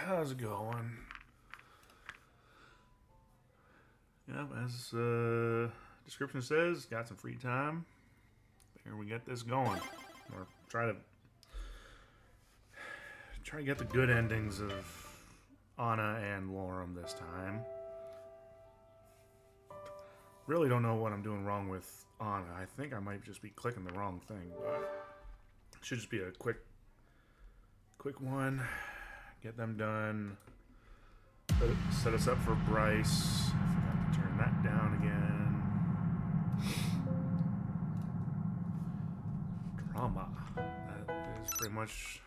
how's it going? Yep, as description says, got some free time. Here we get this going. Or try to get the good endings of Anna and Lorem this time. Really don't know what I'm doing wrong with Anna. I think I might just be clicking the wrong thing, but it should just be a quick one. Get them done. Set us up for Bryce. I forgot to turn that down again. Drama. That is pretty much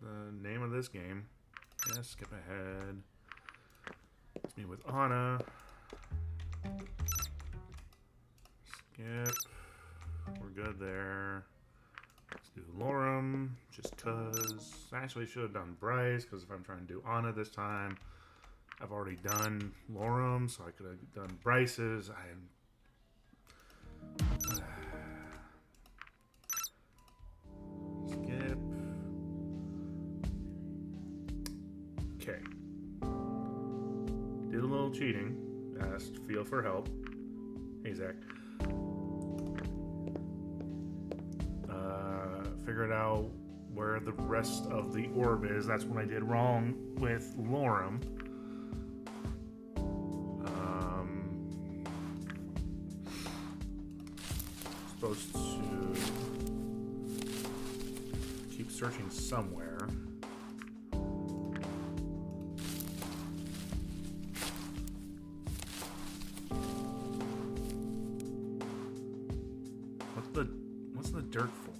the name of this game. Yeah, skip ahead. It's me with Anna. Skip. We're good there. Let's do Lorem, just cause. I actually should have done Bryce, because if I'm trying to do Anna this time, I've already done Lorem, so I could have done Bryce's. Skip. Okay. Did a little cheating. Asked Feel for help. Hey, Zach. Figured out where the rest of the orb is. That's what I did wrong with Lorem. Supposed to keep searching somewhere. What's the dirt for?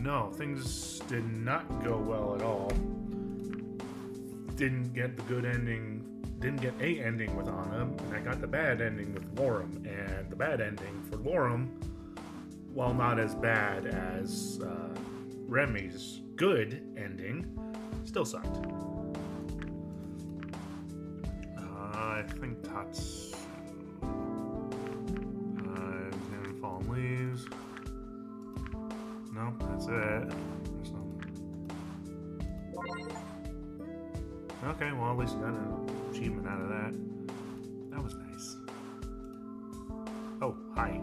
No, things did not go well at all. Didn't get the good ending. Didn't get a ending with Anna, and I got the bad ending with Lorem. And the bad ending for Lorem, while not as bad as Remy's good ending, still sucked. I think that's Fallen Leaves. No, that's it. There's nothing. Okay, well, at least I got an achievement out of that. That was nice. Oh, hi.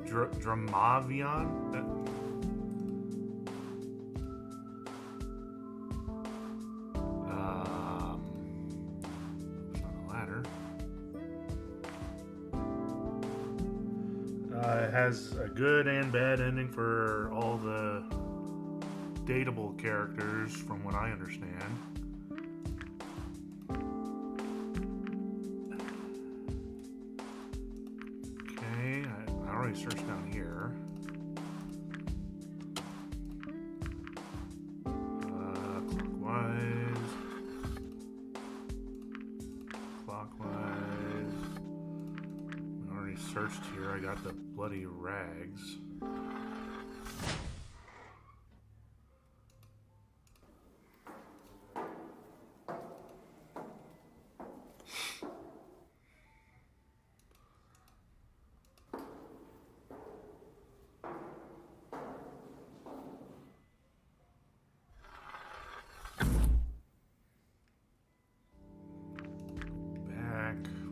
Dramavion? It's on a ladder. It has a good and bad ending for all the dateable characters, from what I understand. Okay, I already searched down here. Clockwise. I already searched here. I got the bloody rags.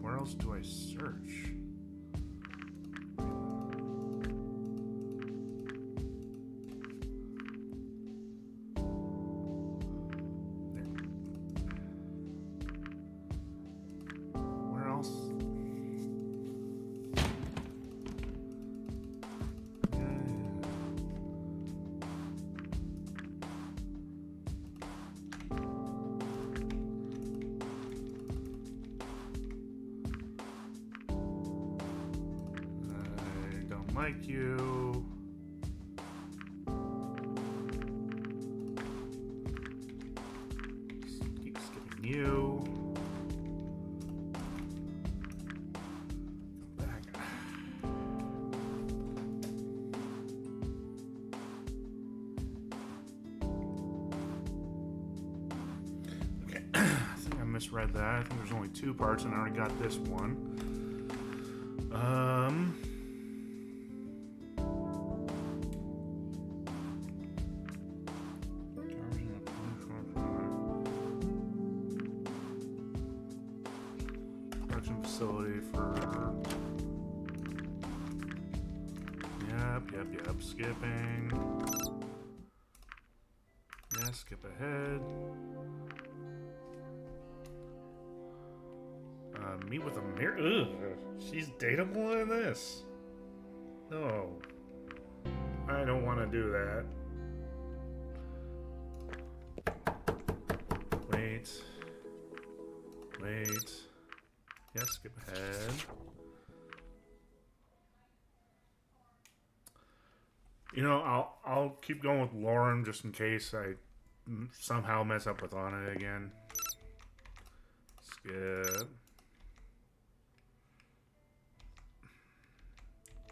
Where else do I search? Where else? Like you. Keep skipping you. misread that. I think there's only 2 parts and I already got this one. Production facility for... Yep. Skipping. Yeah, skip ahead. Meet with a mirror. Ugh, she's dateable in this. No. I don't want to do that. Wait. Yeah, skip ahead. You know, I'll keep going with Lorem just in case I somehow mess up with Anna again. Skip.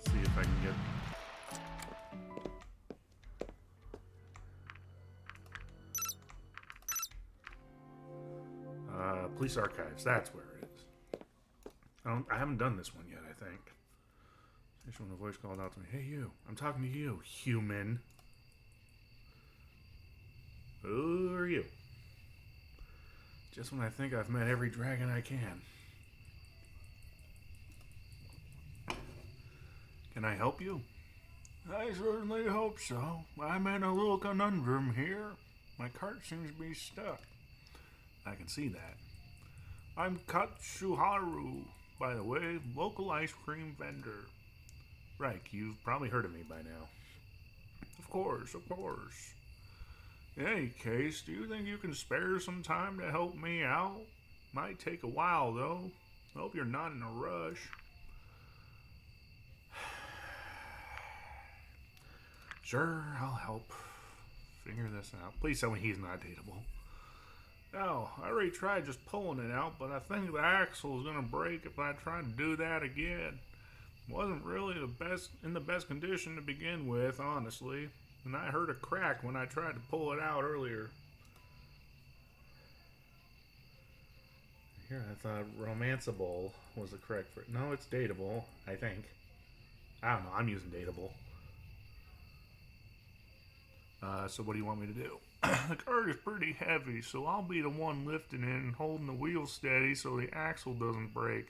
See if I can get... Police Archives, that's where it is. I haven't done this one yet, I think. When a voice called out to me, "Hey you, I'm talking to you, human." Who are you? Just when I think I've met every dragon I can. Can I help you? I certainly hope so. I'm in a little conundrum here. My cart seems to be stuck. I can see that. I'm Katsuharu, by the way, local ice cream vendor. Right, you've probably heard of me by now. Of course. In any case, do you think you can spare some time to help me out? Might take a while, though. Hope you're not in a rush. Sure, I'll help. Figure this out. Please tell me he's not dateable. No, I already tried just pulling it out, but I think the axle is going to break if I try to do that again. Wasn't really in the best condition to begin with, honestly. And I heard a crack when I tried to pull it out earlier. Here, I thought romanceable was the correct for it. No, it's dateable, I think. I don't know, I'm using dateable. So what do you want me to do? The cart is pretty heavy, so I'll be the one lifting it and holding the wheel steady so the axle doesn't break.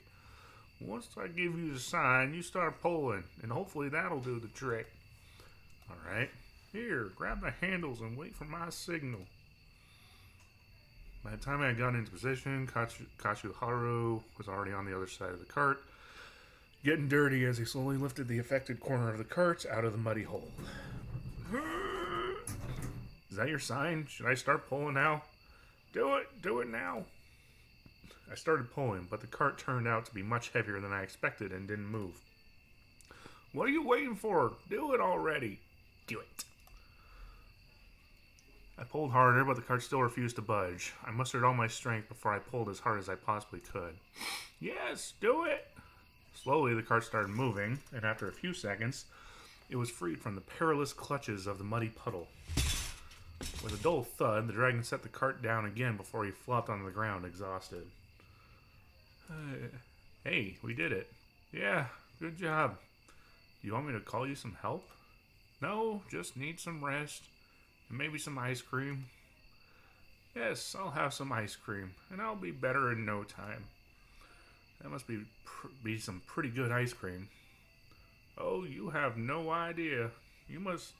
Once I give you the sign, you start pulling, and hopefully that'll do the trick. Alright, here, grab the handles and wait for my signal. By the time I got into position, Katsuharu was already on the other side of the cart, getting dirty as he slowly lifted the affected corner of the cart out of the muddy hole. Is that your sign? Should I start pulling now? Do it now. I started pulling, but the cart turned out to be much heavier than I expected and didn't move. What are you waiting for? Do it already. Do it. I pulled harder, but the cart still refused to budge. I mustered all my strength before I pulled as hard as I possibly could. Yes, do it. Slowly, the cart started moving, and after a few seconds, it was freed from the perilous clutches of the muddy puddle. With a dull thud, the dragon set the cart down again before he flopped onto the ground, exhausted. Hey, we did it. Yeah, good job. Do you want me to call you some help? No, just need some rest. And maybe some ice cream. Yes, I'll have some ice cream, and I'll be better in no time. That must be some pretty good ice cream. Oh, you have no idea. You must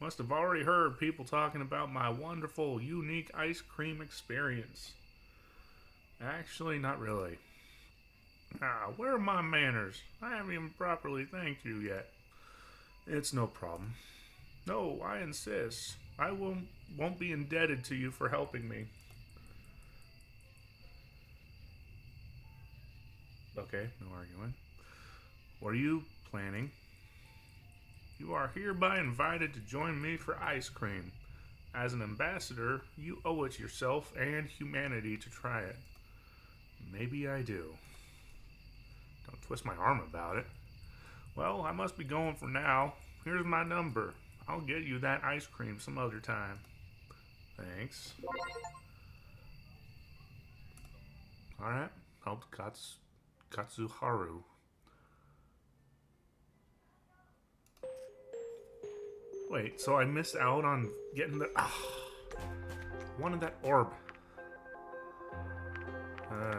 have already heard people talking about my wonderful, unique ice cream experience. Actually, not really. Where are my manners? I haven't even properly thanked you yet. It's no problem. No, I insist. I won't be indebted to you for helping me. Okay, no arguing. What are you planning? You are hereby invited to join me for ice cream. As an ambassador, you owe it yourself and humanity to try it. Maybe I do. Don't twist my arm about it. Well, I must be going for now. Here's my number. I'll get you that ice cream some other time. Thanks. Alright. Helped Katsuharu. Wait, so I missed out on getting the... wanted that orb.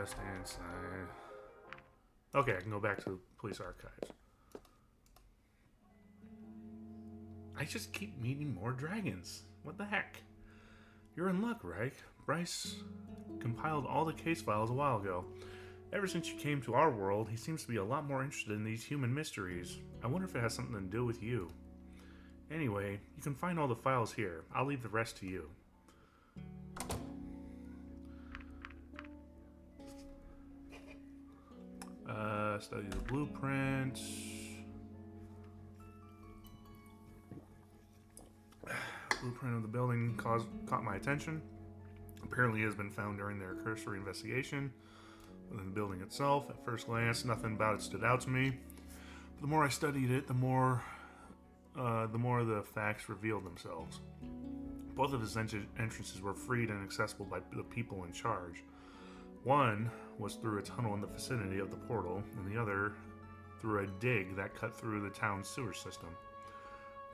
Stay inside. Okay, I can go back to the police archives. I just keep meeting more dragons. What the heck? You're in luck, Reich. Bryce compiled all the case files a while ago. Ever since you came to our world, he seems to be a lot more interested in these human mysteries. I wonder if it has something to do with you. Anyway, you can find all the files here. I'll leave the rest to you. Study the blueprint. Blueprint of the building caught my attention. Apparently it has been found during their cursory investigation within the building itself. At first glance, nothing about it stood out to me. But the more I studied it, the more the facts revealed themselves. Both of his entrances were freed and accessible by the people in charge. One was through a tunnel in the vicinity of the portal, and the other through a dig that cut through the town's sewer system.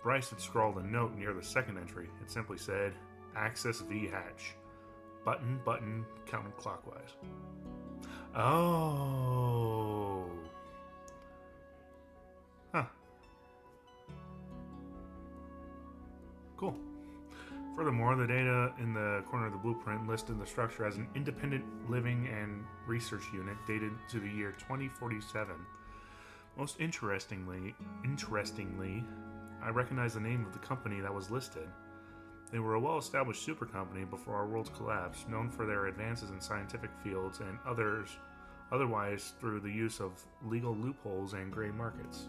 Bryce had scrawled a note near the second entry. It simply said, "Access V hatch. Button, button, counterclockwise." Oh. Huh. Cool. Furthermore, the data in the corner of the blueprint listed the structure as an independent living and research unit dated to the year 2047. Most interestingly, I recognize the name of the company that was listed. They were a well-established super company before our world's collapse, known for their advances in scientific fields and otherwise through the use of legal loopholes and gray markets.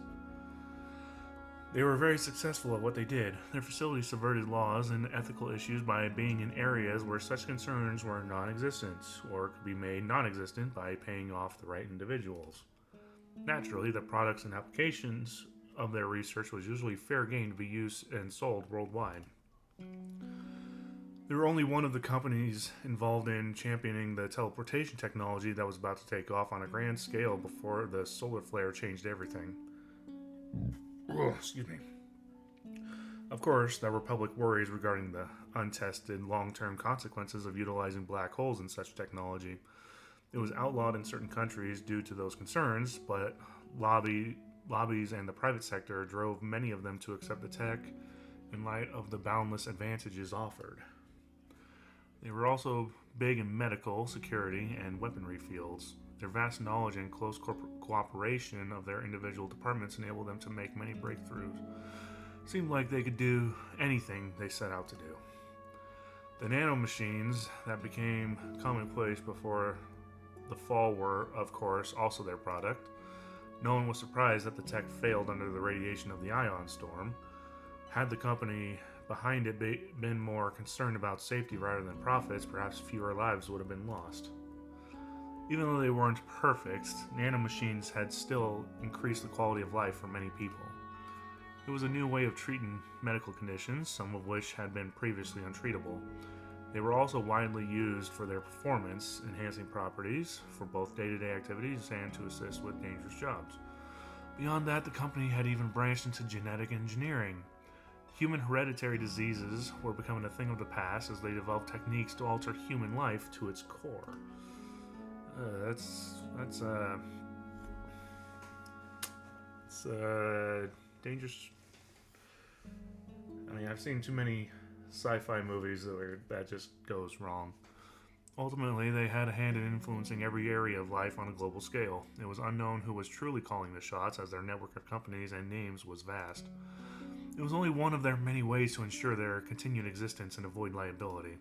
They were very successful at what they did. Their facility subverted laws and ethical issues by being in areas where such concerns were non-existent, or could be made non-existent by paying off the right individuals. Naturally, the products and applications of their research was usually fair game to be used and sold worldwide. They were only one of the companies involved in championing the teleportation technology that was about to take off on a grand scale before the solar flare changed everything. Excuse me. Of course, there were public worries regarding the untested long-term consequences of utilizing black holes in such technology. It was outlawed in certain countries due to those concerns, but lobbies and the private sector drove many of them to accept the tech in light of the boundless advantages offered. They were also big in medical, security, and weaponry fields. Their vast knowledge and close cooperation of their individual departments enabled them to make many breakthroughs. It seemed like they could do anything they set out to do. The nanomachines that became commonplace before the fall were, of course, also their product. No one was surprised that the tech failed under the radiation of the ion storm. Had the company behind it been more concerned about safety rather than profits, perhaps fewer lives would have been lost. Even though they weren't perfect, nanomachines had still increased the quality of life for many people. It was a new way of treating medical conditions, some of which had been previously untreatable. They were also widely used for their performance-enhancing properties for both day-to-day activities and to assist with dangerous jobs. Beyond that, the company had even branched into genetic engineering. Human hereditary diseases were becoming a thing of the past as they developed techniques to alter human life to its core. That's dangerous. I mean, I've seen too many sci-fi movies that just goes wrong. Ultimately, they had a hand in influencing every area of life on a global scale. It was unknown who was truly calling the shots, as their network of companies and names was vast. It was only one of their many ways to ensure their continued existence and avoid liability.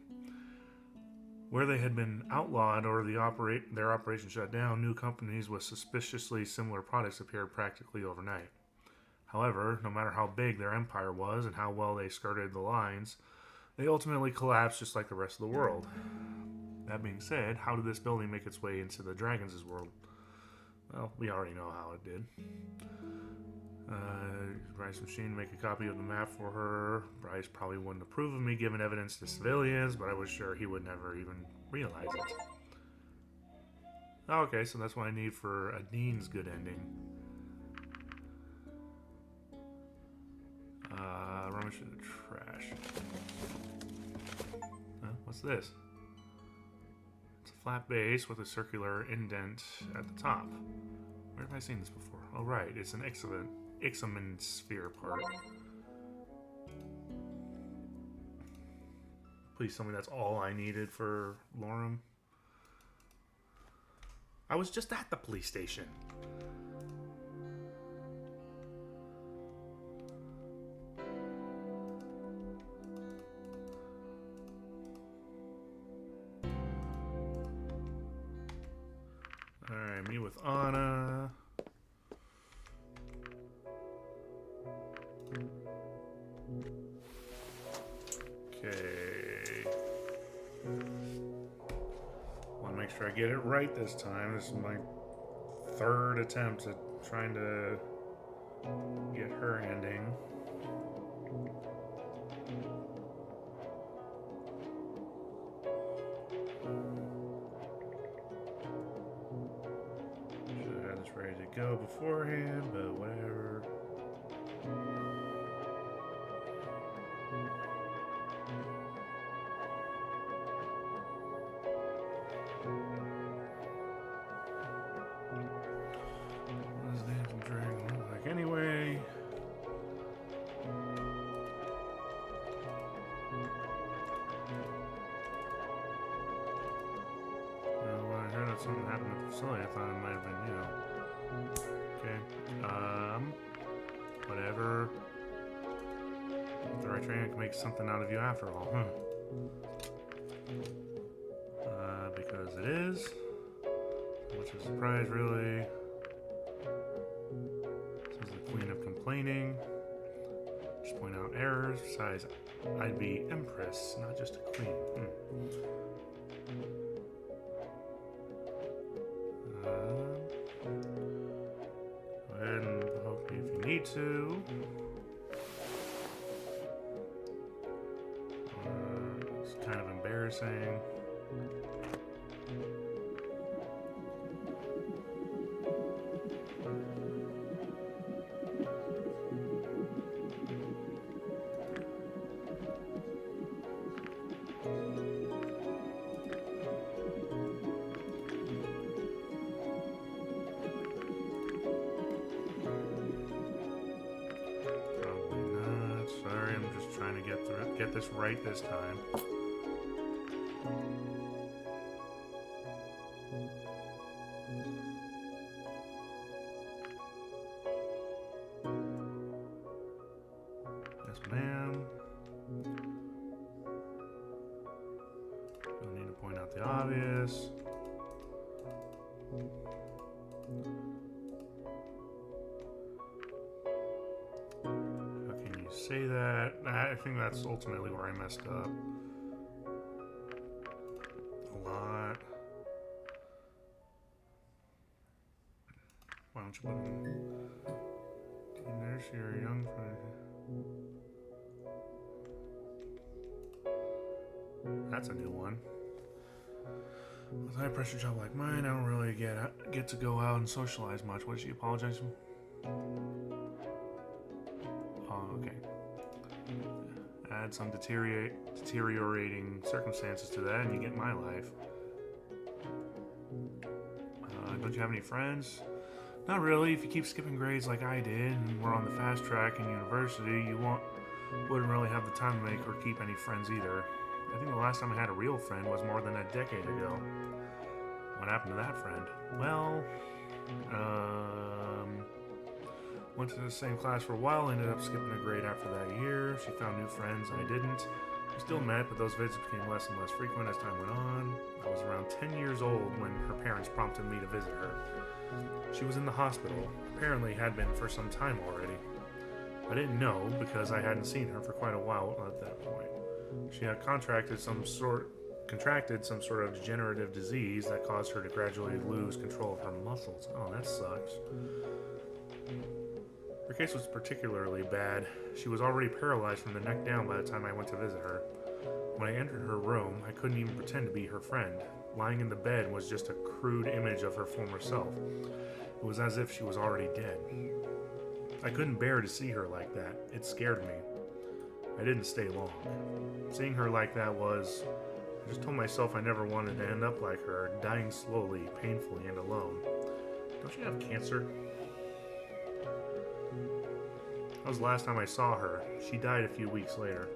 Where they had been outlawed or their operation shut down, new companies with suspiciously similar products appeared practically overnight. However, no matter how big their empire was and how well they skirted the lines, they ultimately collapsed just like the rest of the world. That being said, how did this building make its way into the Dragons' world? Well, we already know how it did. Bryce machine, make a copy of the map for her. Bryce probably wouldn't approve of me giving evidence to civilians, but I was sure he would never even realize it. Oh, okay, so that's what I need for a Dean's good ending. Rummage through the trash. What's this? It's a flat base with a circular indent at the top. Where have I seen this before? Oh, right, it's an Ixamen sphere part. Please tell me that's all I needed for Lorem. I was just at the police station. Alright, meet with Anna. Okay. Want to make sure I get it right this time. This is my third attempt at trying to get her ending. Should have had this ready to go beforehand, but whatever. What does Dancing Dragon look like anyway? When I heard that something happened at the facility, I thought it might have been you. Okay. Whatever. With the right training, I can make something out of you after all, huh? Because it is. Which is a surprise, really. This is the Queen of Complaining. Just point out errors. Besides, I'd be Empress, not just a queen. Go ahead and help me if you need to. It's kind of embarrassing. Get this right this time. Yes, ma'am. Don't need to point out the obvious. Say that. I think that's ultimately where I messed up. A lot. Why don't you put in nursery or young for... That's a new one. With a high pressure job like mine, I don't really get to go out and socialize much. What did she apologize for? Oh, okay. Add some deteriorating circumstances to that and you get my life. Don't you have any friends? Not really. If you keep skipping grades like I did and we're on the fast track in university, you wouldn't really have the time to make or keep any friends either. I think the last time I had a real friend was more than a decade ago. What happened to that friend? Well, went to the same class for a while, ended up skipping a grade after that year. She found new friends, I didn't. We still met, but those visits became less and less frequent as time went on. I was around 10 years old when her parents prompted me to visit her. She was in the hospital, apparently had been for some time already. I didn't know because I hadn't seen her for quite a while at that point. She had contracted some sort of degenerative disease that caused her to gradually lose control of her muscles. Oh, that sucks. Her case was particularly bad. She was already paralyzed from the neck down by the time I went to visit her. When I entered her room, I couldn't even pretend to be her friend. lying in the bed was just a crude image of her former self. It was as if she was already dead. I couldn't bear to see her like that. It scared me. I didn't stay long. Seeing her like that was... I just told myself I never wanted to end up like her, dying slowly, painfully, and alone. Don't you have cancer? That was the last time I saw her. She died a few weeks later.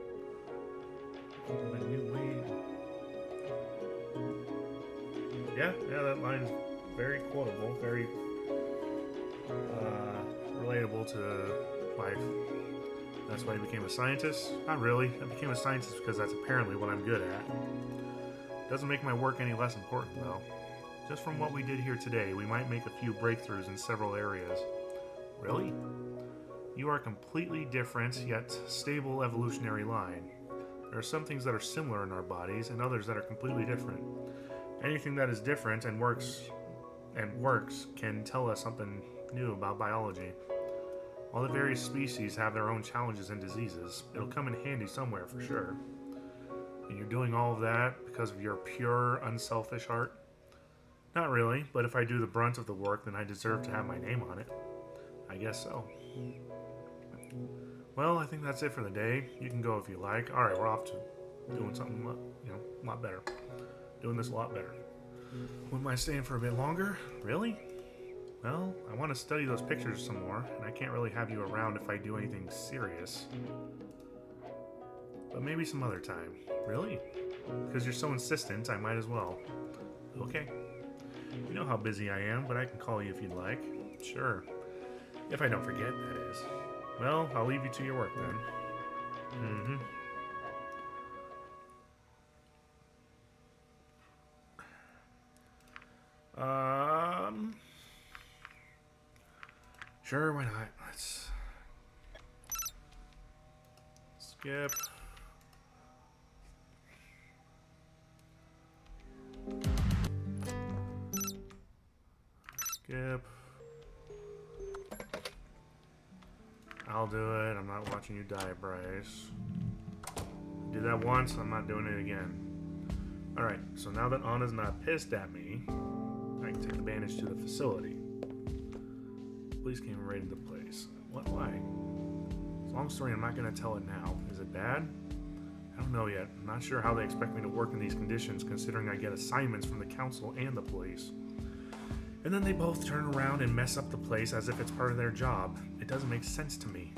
Yeah, that line's very quotable, very relatable to life. That's why I became a scientist? Not really. I became a scientist because that's apparently what I'm good at. Doesn't make my work any less important, though. Just from what we did here today, we might make a few breakthroughs in several areas. Really? You are a completely different, yet stable evolutionary line. There are some things that are similar in our bodies, and others that are completely different. Anything that is different and works can tell us something new about biology. While the various species have their own challenges and diseases, it'll come in handy somewhere for sure. And you're doing all of that because of your pure, unselfish heart? Not really, but if I do the brunt of the work, then I deserve to have my name on it. I guess so. Well, I think that's it for the day. You can go if you like. Alright, we're off to doing something, a lot better. Doing this a lot better. Wouldn't mind staying for a bit longer? Really? Well, I want to study those pictures some more, and I can't really have you around if I do anything serious. But maybe some other time. Really? Because you're so insistent, I might as well. Okay. You know how busy I am, but I can call you if you'd like. Sure. If I don't forget, that is. Well, I'll leave you to your work then. Sure, why not? Let's skip. Skip. I'll do it. I'm not watching you die, Bryce. Do that once, I'm not doing it again. Alright, so now that Anna's not pissed at me, I can take the bandage to the facility. Police came and raided the place. What? Why? It's a long story, I'm not going to tell it now. Is it bad? I don't know yet. I'm not sure how they expect me to work in these conditions, considering I get assignments from the council and the police. And then they both turn around and mess up the place as if it's part of their job. It doesn't make sense to me.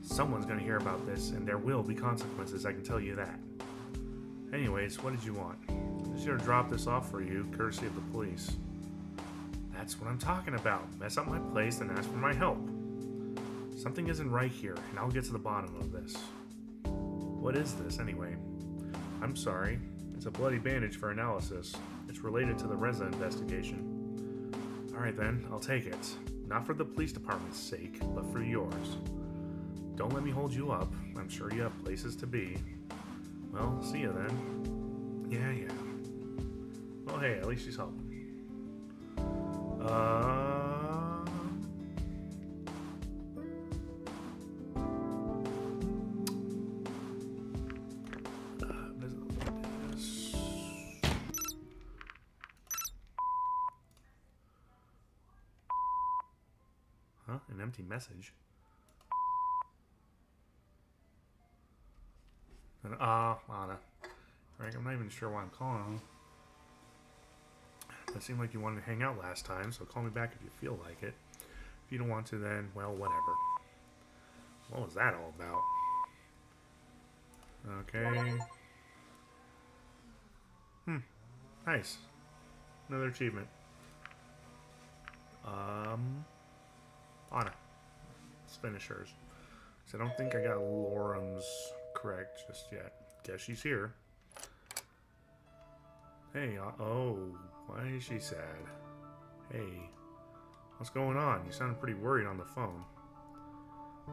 Someone's going to hear about this, and there will be consequences, I can tell you that. Anyways, what did you want? I should have dropped this off for you, courtesy of the police. That's what I'm talking about. Mess up my place and ask for my help. Something isn't right here, and I'll get to the bottom of this. What is this, anyway? I'm sorry. It's a bloody bandage for analysis. It's related to the Reza investigation. Alright then, I'll take it. Not for the police department's sake, but for yours. Don't let me hold you up. I'm sure you have places to be. Well, see you then. Yeah. Well, hey, at least she's helping. Huh? An empty message. Anna. Right, I'm not even sure why I'm calling. It seemed like you wanted to hang out last time, so call me back if you feel like it. If you don't want to, then, well, whatever. What was that all about? Okay. Nice. Another achievement. Anna. Let's finish hers. So I don't think I got Lorem's correct just yet. Guess she's here. Hey, oh, why is she sad? Hey, what's going on? You sounded pretty worried on the phone.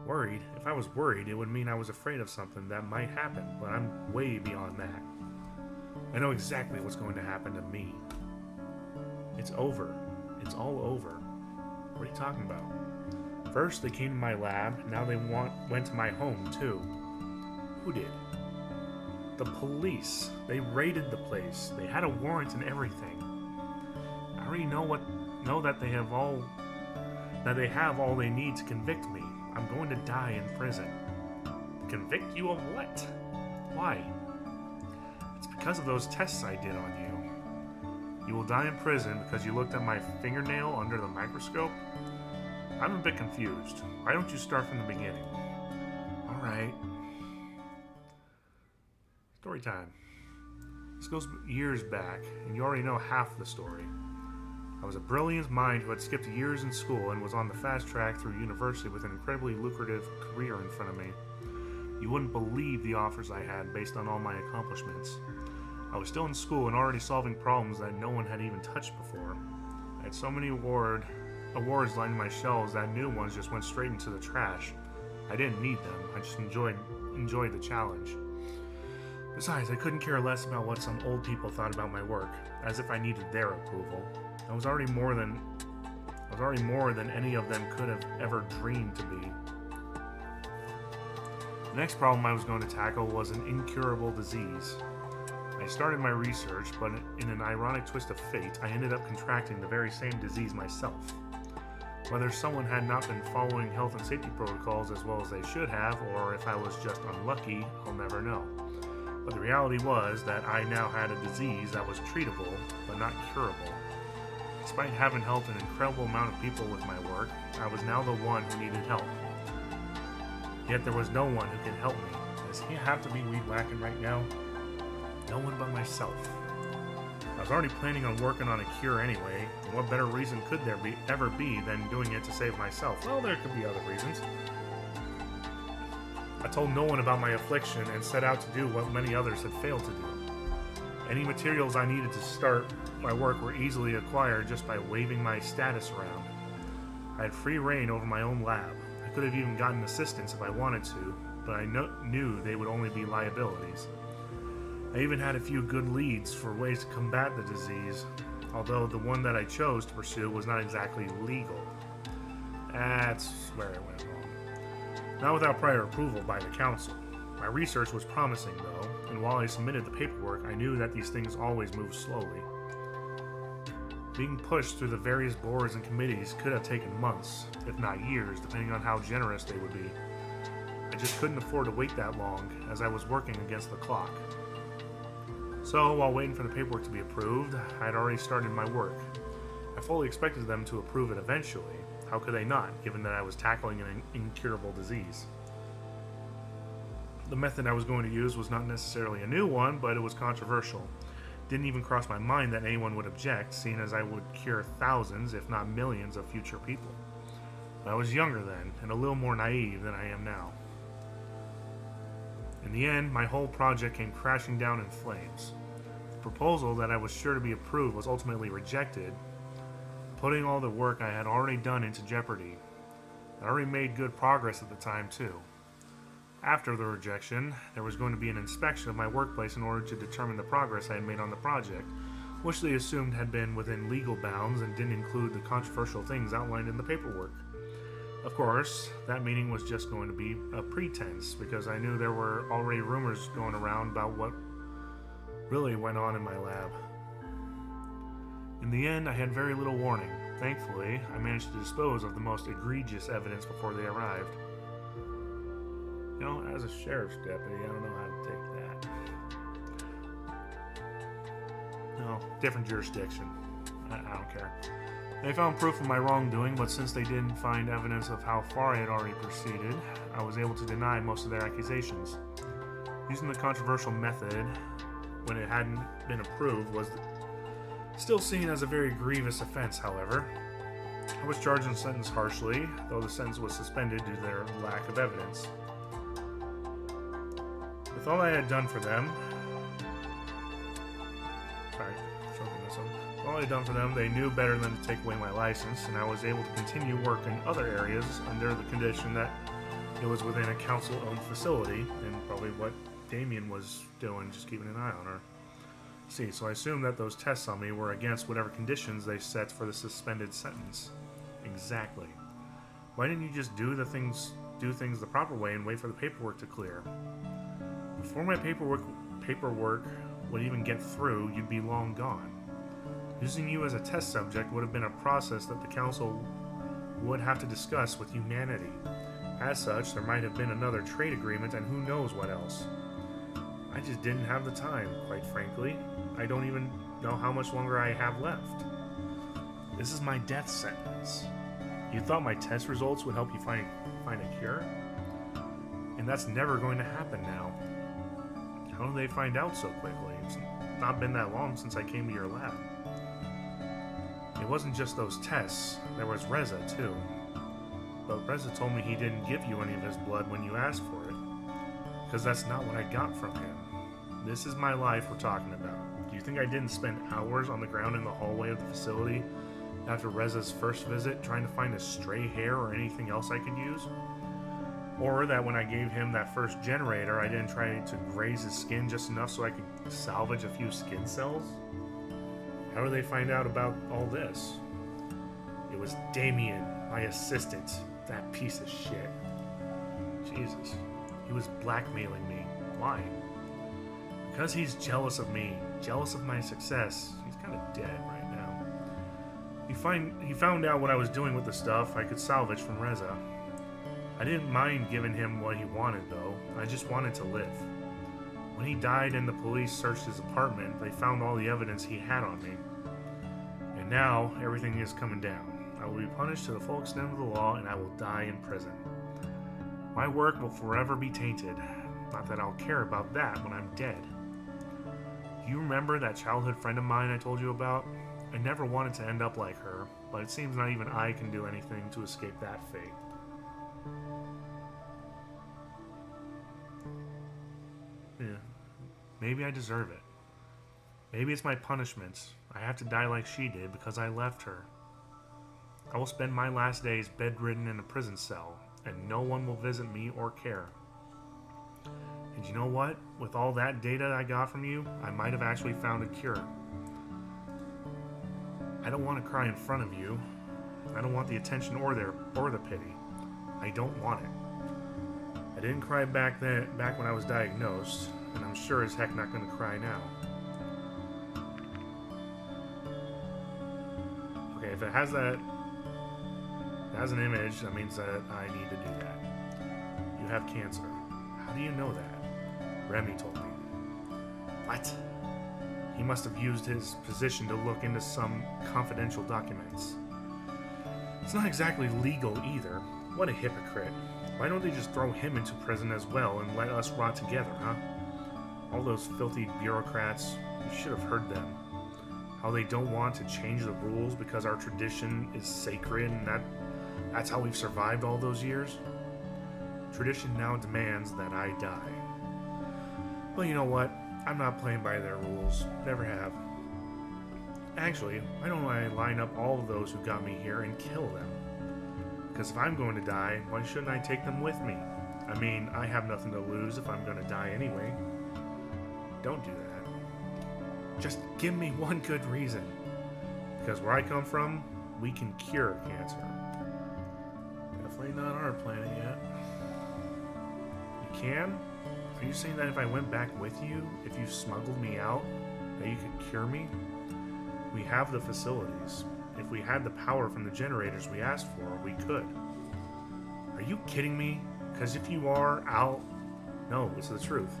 Worried? If I was worried, it would mean I was afraid of something that might happen, but I'm way beyond that. I know exactly what's going to happen to me. It's over. It's all over. What are you talking about? First, they came to my lab, now they went to my home, too. Who did? The police. They raided the place. They had a warrant and everything. I already know that they have all they need to convict me. I'm going to die in prison. Convict you of what? Why? It's because of those tests I did on you. You will die in prison because you looked at my fingernail under the microscope? I'm a bit confused. Why don't you start from the beginning? Alright. Story time. This goes years back, and you already know half the story. I was a brilliant mind who had skipped years in school and was on the fast track through university with an incredibly lucrative career in front of me. You wouldn't believe the offers I had based on all my accomplishments. I was still in school and already solving problems that no one had even touched before. I had so many awards lining my shelves that new ones just went straight into the trash. I didn't need them. I just enjoyed the challenge. Besides, I couldn't care less about what some old people thought about my work, as if I needed their approval. I was already more than any of them could have ever dreamed to be. The next problem I was going to tackle was an incurable disease. I started my research, but in an ironic twist of fate, I ended up contracting the very same disease myself. Whether someone had not been following health and safety protocols as well as they should have, or if I was just unlucky, I'll never know. But the reality was that I now had a disease that was treatable, but not curable. Despite having helped an incredible amount of people with my work, I was now the one who needed help. Yet there was no one who could help me. Does he have to be weed whacking right now? No one but myself. I was already planning on working on a cure anyway, and what better reason could there ever be than doing it to save myself? Well, there could be other reasons. I told no one about my affliction and set out to do what many others had failed to do. Any materials I needed to start my work were easily acquired just by waving my status around. I had free reign over my own lab. I could have even gotten assistance if I wanted to, but I knew they would only be liabilities. I even had a few good leads for ways to combat the disease, although the one that I chose to pursue was not exactly legal. That's where I went wrong. Not without prior approval by the council. My research was promising, though, and while I submitted the paperwork, I knew that these things always move slowly. Being pushed through the various boards and committees could have taken months, if not years, depending on how generous they would be. I just couldn't afford to wait that long, as I was working against the clock. So, while waiting for the paperwork to be approved, I had already started my work. I fully expected them to approve it eventually. How could they not, given that I was tackling an incurable disease? The method I was going to use was not necessarily a new one, but it was controversial. Didn't even cross my mind that anyone would object, seeing as I would cure thousands, if not millions, of future people. But I was younger then, and a little more naive than I am now. In the end, my whole project came crashing down in flames. The proposal that I was sure to be approved was ultimately rejected, putting all the work I had already done into jeopardy. I already made good progress at the time, too. After the rejection, there was going to be an inspection of my workplace in order to determine the progress I had made on the project, which they assumed had been within legal bounds and didn't include the controversial things outlined in the paperwork. Of course, that meeting was just going to be a pretense, because I knew there were already rumors going around about what really went on in my lab. In the end, I had very little warning. Thankfully, I managed to dispose of the most egregious evidence before they arrived. You know, as a sheriff's deputy, I don't know how to take that. No, different jurisdiction. I don't care. They found proof of my wrongdoing, but since they didn't find evidence of how far I had already proceeded, I was able to deny most of their accusations. Using the controversial method, when it hadn't been approved, was still seen as a very grievous offense, however. I was charged and sentenced harshly, though the sentence was suspended due to their lack of evidence. With all I had done for them, they knew better than to take away my license, and I was able to continue work in other areas under the condition that it was within a council-owned facility, and probably what Damien was doing, just keeping an eye on her. So I assumed that those tests on me were against whatever conditions they set for the suspended sentence. Exactly. Why didn't you just do things the proper way and wait for the paperwork to clear? Before my paperwork paperwork would even get through, you'd be long gone. Using you as a test subject would have been a process that the Council would have to discuss with humanity. As such, there might have been another trade agreement and who knows what else. I just didn't have the time, quite frankly. I don't even know how much longer I have left. This is my death sentence. You thought my test results would help you find a cure? And that's never going to happen now. How did they find out so quickly? It's not been that long since I came to your lab. It wasn't just those tests. There was Reza, too. But Reza told me he didn't give you any of his blood when you asked for it. Because that's not what I got from him. This is my life we're talking about. Do you think I didn't spend hours on the ground in the hallway of the facility after Reza's first visit trying to find a stray hair or anything else I could use? Or that when I gave him that first generator, I didn't try to graze his skin just enough so I could salvage a few skin cells? How did they find out about all this? It was Damien, my assistant, that piece of shit. Jesus. He was blackmailing me. Why? Because he's jealous of me, jealous of my success. He's kind of dead right now. He found out what I was doing with the stuff I could salvage from Reza. I didn't mind giving him what he wanted, though. I just wanted to live. When he died and the police searched his apartment, they found all the evidence he had on me. And now, everything is coming down. I will be punished to the full extent of the law, and I will die in prison. My work will forever be tainted. Not that I'll care about that when I'm dead. Do you remember that childhood friend of mine I told you about? I never wanted to end up like her, but it seems not even I can do anything to escape that fate. Yeah, maybe I deserve it. Maybe it's my punishment. I have to die like she did because I left her. I will spend my last days bedridden in a prison cell, and no one will visit me or care. And you know what? With all that data I got from you, I might have actually found a cure. I don't want to cry in front of you. I don't want the attention or the pity. I don't want it. I didn't cry back when I was diagnosed, and I'm sure as heck not going to cry now. Okay, if it has an image, that means that I need to do that. You have cancer. How do you know that? Remy told me. What? He must have used his position to look into some confidential documents. It's not exactly legal either. What a hypocrite. Why don't they just throw him into prison as well and let us rot together, huh? All those filthy bureaucrats, you should have heard them. How they don't want to change the rules because our tradition is sacred and that's how we've survived all those years. Tradition now demands that I die. Well, you know what? I'm not playing by their rules. Never have. Actually, why don't I line up all of those who got me here and kill them? Because if I'm going to die, why shouldn't I take them with me? I mean, I have nothing to lose if I'm going to die anyway. Don't do that. Just give me one good reason. Because where I come from, we can cure cancer. Definitely not our planet yet. You can? Are you saying that if I went back with you, if you smuggled me out, that you could cure me? We have the facilities. If we had the power from the generators we asked for, we could. Are you kidding me? Because if you are, No, it's the truth.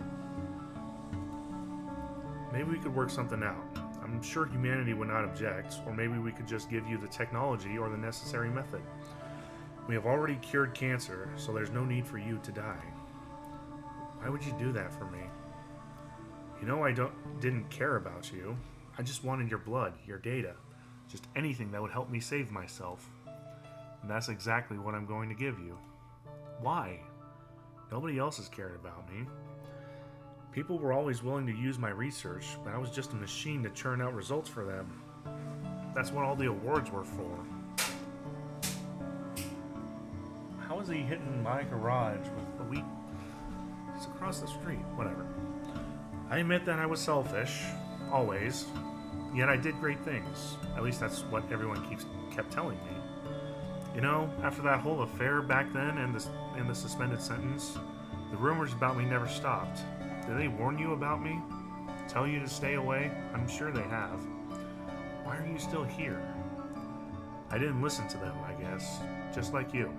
Maybe we could work something out. I'm sure humanity would not object, or maybe we could just give you the technology or the necessary method. We have already cured cancer, so there's no need for you to die. Why would you do that for me? You know I didn't care about you. I just wanted your blood, your data. Just anything that would help me save myself. And that's exactly what I'm going to give you. Why? Nobody else has cared about me. People were always willing to use my research, but I was just a machine to churn out results for them. That's what all the awards were for. How is he hitting my garage with the wheat? It's across the street. Whatever. I admit that I was selfish. Always. Yet I did great things. At least that's what everyone kept telling me. You know, after that whole affair back then and the suspended sentence, the rumors about me never stopped. Did they warn you about me? Tell you to stay away? I'm sure they have. Why are you still here? I didn't listen to them, I guess. Just like you.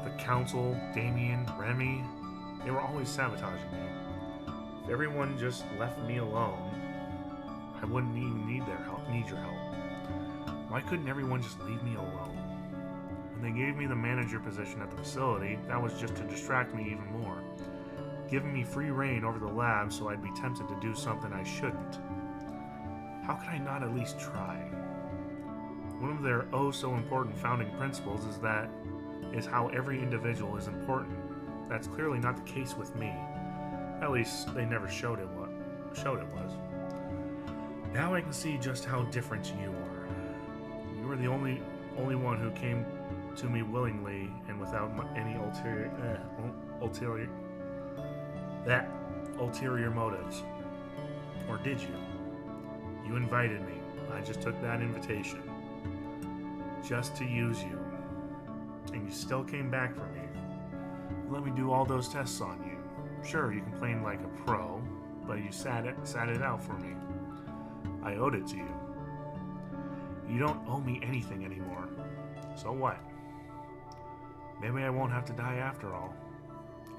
The council, Damien, Remy, they were always sabotaging me. If everyone just left me alone, I wouldn't even need your help. Why couldn't everyone just leave me alone? When they gave me the manager position at the facility, that was just to distract me even more, giving me free reign over the lab so I'd be tempted to do something I shouldn't. How could I not at least try? One of their oh-so-important founding principles is how every individual is important. That's clearly not the case with me. At least, they never showed it was. Now I can see just how different you are. You were the only one who came to me willingly and without any ulterior motives. Or did you? You invited me. I just took that invitation. Just to use you. And you still came back for me. You let me do all those tests on you. Sure, you complained like a pro, but you sat it out for me. I owed it to you. You don't owe me anything anymore. So what? Maybe I won't have to die after all.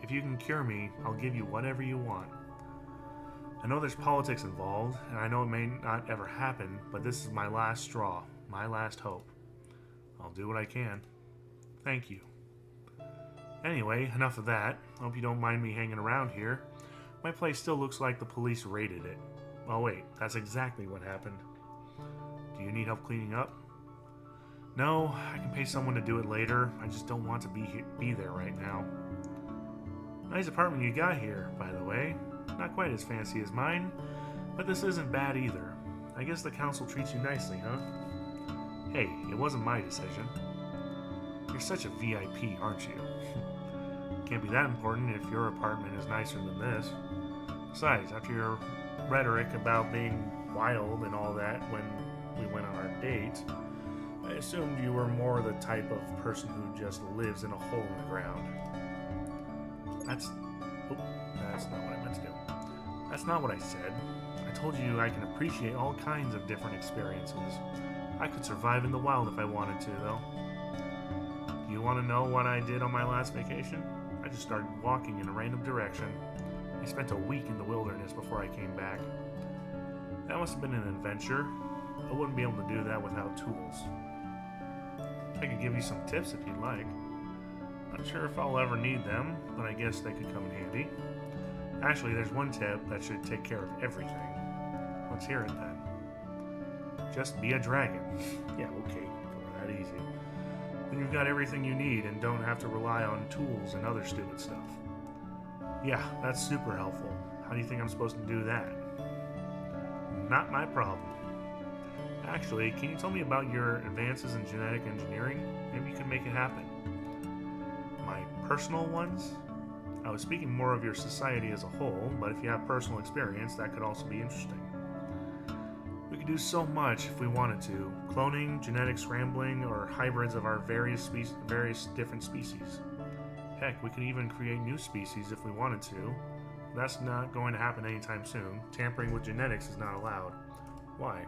If you can cure me, I'll give you whatever you want. I know there's politics involved, and I know it may not ever happen, but this is my last straw, my last hope. I'll do what I can. Thank you. Anyway, enough of that. Hope you don't mind me hanging around here. My place still looks like the police raided it. Oh wait, that's exactly what happened. Do you need help cleaning up? No, I can pay someone to do it later. I just don't want to be there right now. Nice apartment you got here, by the way. Not quite as fancy as mine, but this isn't bad either. I guess the council treats you nicely, huh? Hey, it wasn't my decision. You're such a VIP, aren't you? Can't be that important if your apartment is nicer than this. Besides, after your rhetoric about being wild and all that when we went on our date, I assumed you were more the type of person who just lives in a hole in the ground. That's not what I meant to do. That's not what I said. I told you I can appreciate all kinds of different experiences. I could survive in the wild if I wanted to, though. Do you want to know what I did on my last vacation? I just started walking in a random direction. I spent a week in the wilderness before I came back. That must have been an adventure. I wouldn't be able to do that without tools. I could give you some tips if you'd like. Not sure if I'll ever need them, but I guess they could come in handy. Actually, there's one tip that should take care of everything. Let's hear it then. Just be a dragon. Yeah, okay, that easy. Then you've got everything you need and don't have to rely on tools and other stupid stuff. Yeah, that's super helpful. How do you think I'm supposed to do that? Not my problem. Actually, can you tell me about your advances in genetic engineering? Maybe you can make it happen. My personal ones? I was speaking more of your society as a whole, but if you have personal experience, that could also be interesting. We could do so much if we wanted to. Cloning, genetic scrambling, or hybrids of our various different species. Heck, we could even create new species if we wanted to. That's not going to happen anytime soon. Tampering with genetics is not allowed. Why?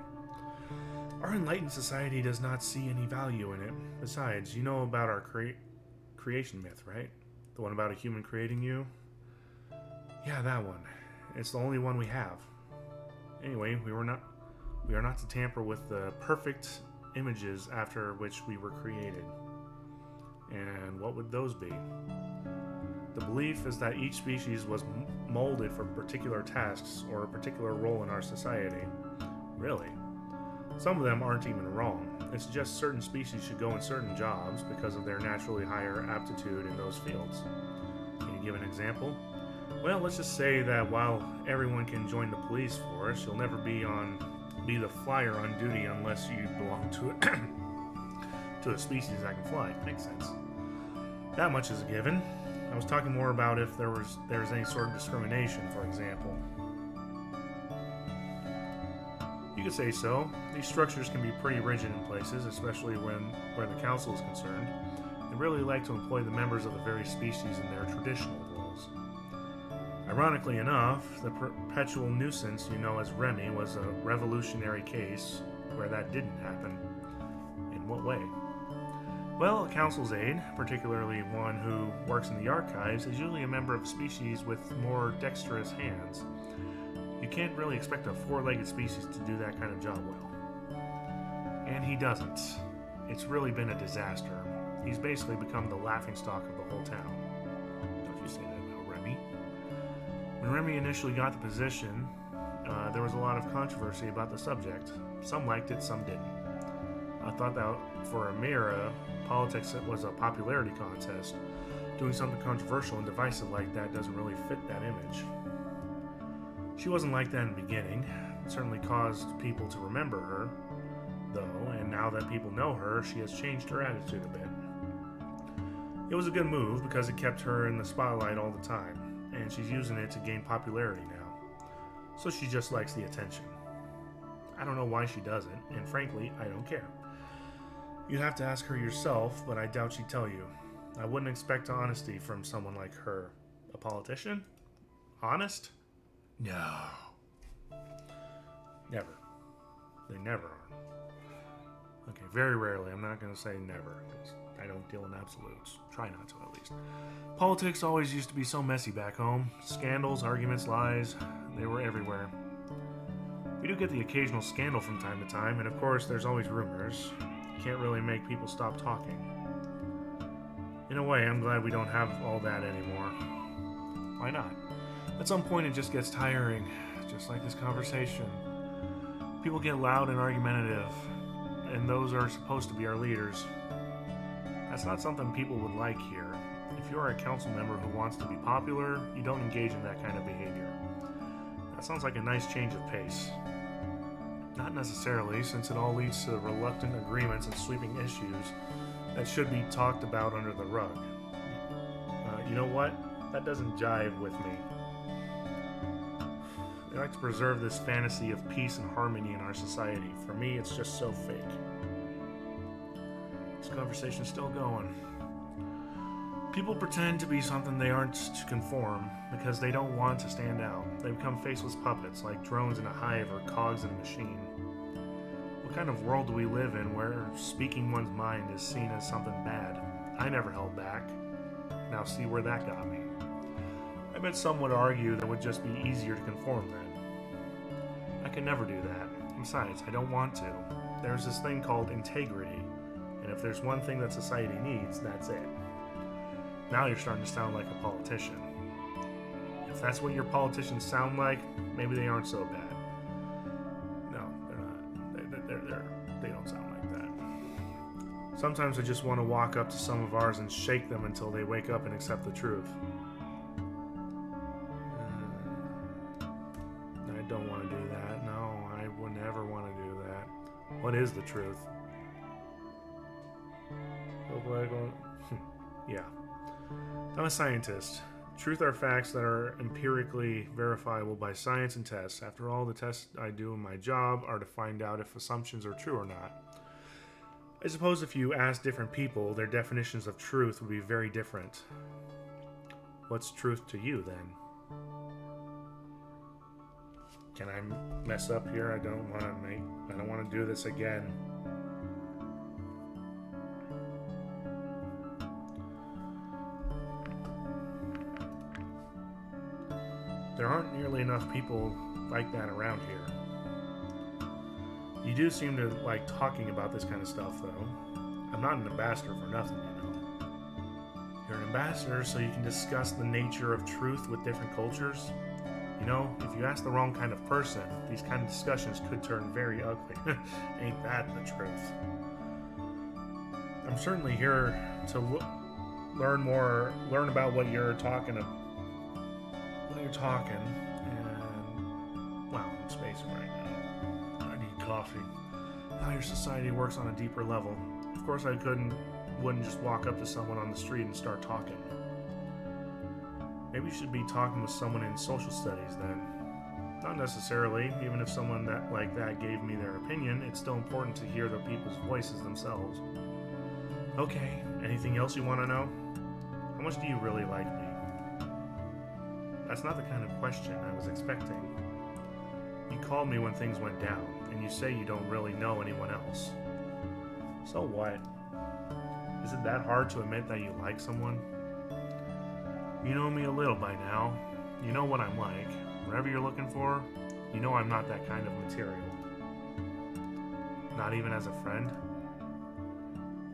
Our enlightened society does not see any value in it. Besides, you know about our creation myth, right? The one about a human creating you? Yeah, that one. It's the only one we have. Anyway, we are not to tamper with the perfect images after which we were created. And what would those be? The belief is that each species was molded for particular tasks or a particular role in our society. Really? Some of them aren't even wrong. It's just certain species should go in certain jobs because of their naturally higher aptitude in those fields. Can you give an example? Well, let's just say that while everyone can join the police force, you'll never be the flyer on duty unless you belong to a species that can fly. Makes sense. That much is a given. I was talking more about if there was any sort of discrimination, for example. You could say so. These structures can be pretty rigid in places, especially where the council is concerned. They really like to employ the members of the various species in their traditional roles. Ironically enough, the perpetual nuisance you know as Remy was a revolutionary case where that didn't happen. In what way? Well, a counsel's aide, particularly one who works in the archives, is usually a member of a species with more dexterous hands. You can't really expect a four-legged species to do that kind of job well. And he doesn't. It's really been a disaster. He's basically become the laughingstock of the whole town. Don't you say that about Remy. When Remy initially got the position, there was a lot of controversy about the subject. Some liked it, some didn't. I thought that for Amira, politics was a popularity contest. Doing something controversial and divisive like that doesn't really fit that image. She wasn't like that in the beginning. It certainly caused people to remember her, though, and now that people know her, she has changed her attitude a bit. It was a good move because it kept her in the spotlight all the time, and she's using it to gain popularity now. So she just likes the attention. I don't know why she doesn't, and frankly, I don't care. You'd have to ask her yourself, but I doubt she'd tell you. I wouldn't expect honesty from someone like her. A politician? Honest? No. Never. They never are. Okay, very rarely. I'm not going to say never, because I don't deal in absolutes. Try not to, at least. Politics always used to be so messy back home. Scandals, arguments, lies, they were everywhere. We do get the occasional scandal from time to time, and of course, there's always rumors. Can't really make people stop talking. In a way, I'm glad we don't have all that anymore. Why not? At some point it just gets tiring, just like this conversation. People get loud and argumentative, and those are supposed to be our leaders. That's not something people would like here. If you're a council member who wants to be popular, you don't engage in that kind of behavior. That sounds like a nice change of pace. Not necessarily, since it all leads to reluctant agreements and sweeping issues that should be talked about under the rug. You know what? That doesn't jive with me. They like to preserve this fantasy of peace and harmony in our society. For me, it's just so fake. This conversation's still going. People pretend to be something they aren't to conform because they don't want to stand out. They become faceless puppets, like drones in a hive or cogs in a machine. What kind of world do we live in where speaking one's mind is seen as something bad? I never held back. Now see where that got me. I bet some would argue that it would just be easier to conform then. I could never do that. Besides, I don't want to. There's this thing called integrity, and if there's one thing that society needs, that's it. Now you're starting to sound like a politician. If that's what your politicians sound like, maybe they aren't so bad. No, they're not. They don't sound like that. Sometimes I just want to walk up to some of ours and shake them until they wake up and accept the truth. I don't want to do that. No, I would never want to do that. What is the truth? Yeah. I'm a scientist. Truth are facts that are empirically verifiable by science and tests. After all, the tests I do in my job are to find out if assumptions are true or not. I suppose if you ask different people, their definitions of truth would be very different. What's truth to you, then? Can I mess up here? I don't want to do this again. There aren't nearly enough people like that around here. You do seem to like talking about this kind of stuff, though. I'm not an ambassador for nothing, you know. You're an ambassador so you can discuss the nature of truth with different cultures. You know, if you ask the wrong kind of person, these kind of discussions could turn very ugly. Ain't that the truth? I'm certainly here to learn about what you're talking about. And wow, I'm spacing right now. I need coffee. How your society works on a deeper level. Of course, I wouldn't just walk up to someone on the street and start talking. Maybe you should be talking with someone in social studies then. Not necessarily. Even if someone like that gave me their opinion, it's still important to hear the people's voices themselves. Okay, anything else you want to know? How much do you really like me? That's not the kind of question I was expecting. You called me when things went down, and you say you don't really know anyone else. So what? Is it that hard to admit that you like someone? You know me a little by now. You know what I'm like. Whatever you're looking for, you know I'm not that kind of material. Not even as a friend?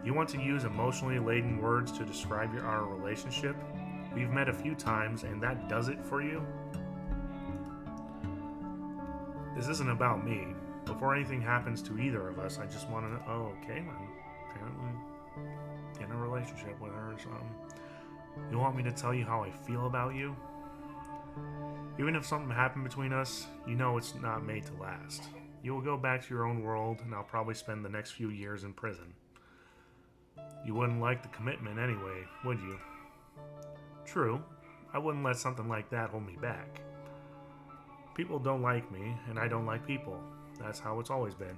You want to use emotionally laden words to describe our relationship? We've met a few times and that does it for you? This isn't about me. Before anything happens to either of us, I just want to know, oh, okay, I'm apparently in a relationship with her or something. You want me to tell you how I feel about you? Even if something happened between us, you know it's not made to last. You will go back to your own world, and I'll probably spend the next few years in prison. You wouldn't like the commitment anyway, would you? True, I wouldn't let something like that hold me back. People don't like me, and I don't like people. That's how it's always been.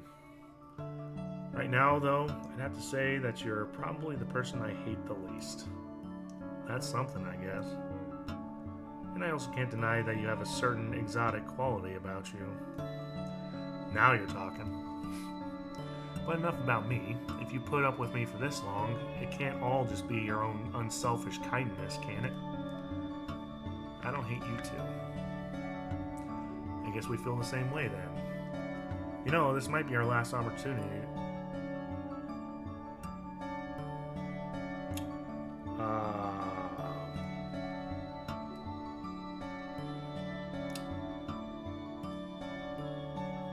Right now, though, I'd have to say that you're probably the person I hate the least. That's something, I guess. And I also can't deny that you have a certain exotic quality about you. Now you're talking. But enough about me. If you put up with me for this long, it can't all just be your own unselfish kindness, can it? I don't hate you too. I guess we feel the same way then. You know, this might be our last opportunity.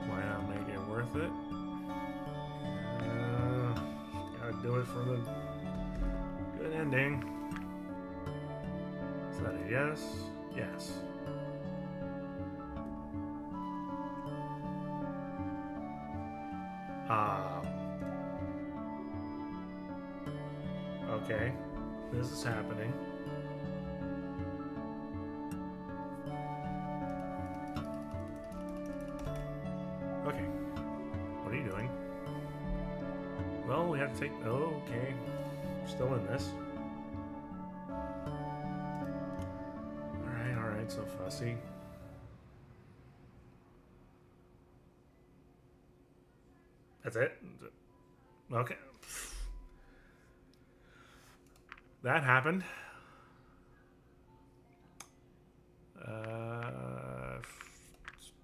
Why not make it worth it? Gotta do it for the good ending. Is that a yes? Yes. Okay, this is happening. Okay, what are you doing? Well, we have to take... Oh, okay. Still in this. Alright, so fussy. That's it? Okay. That happened. Let's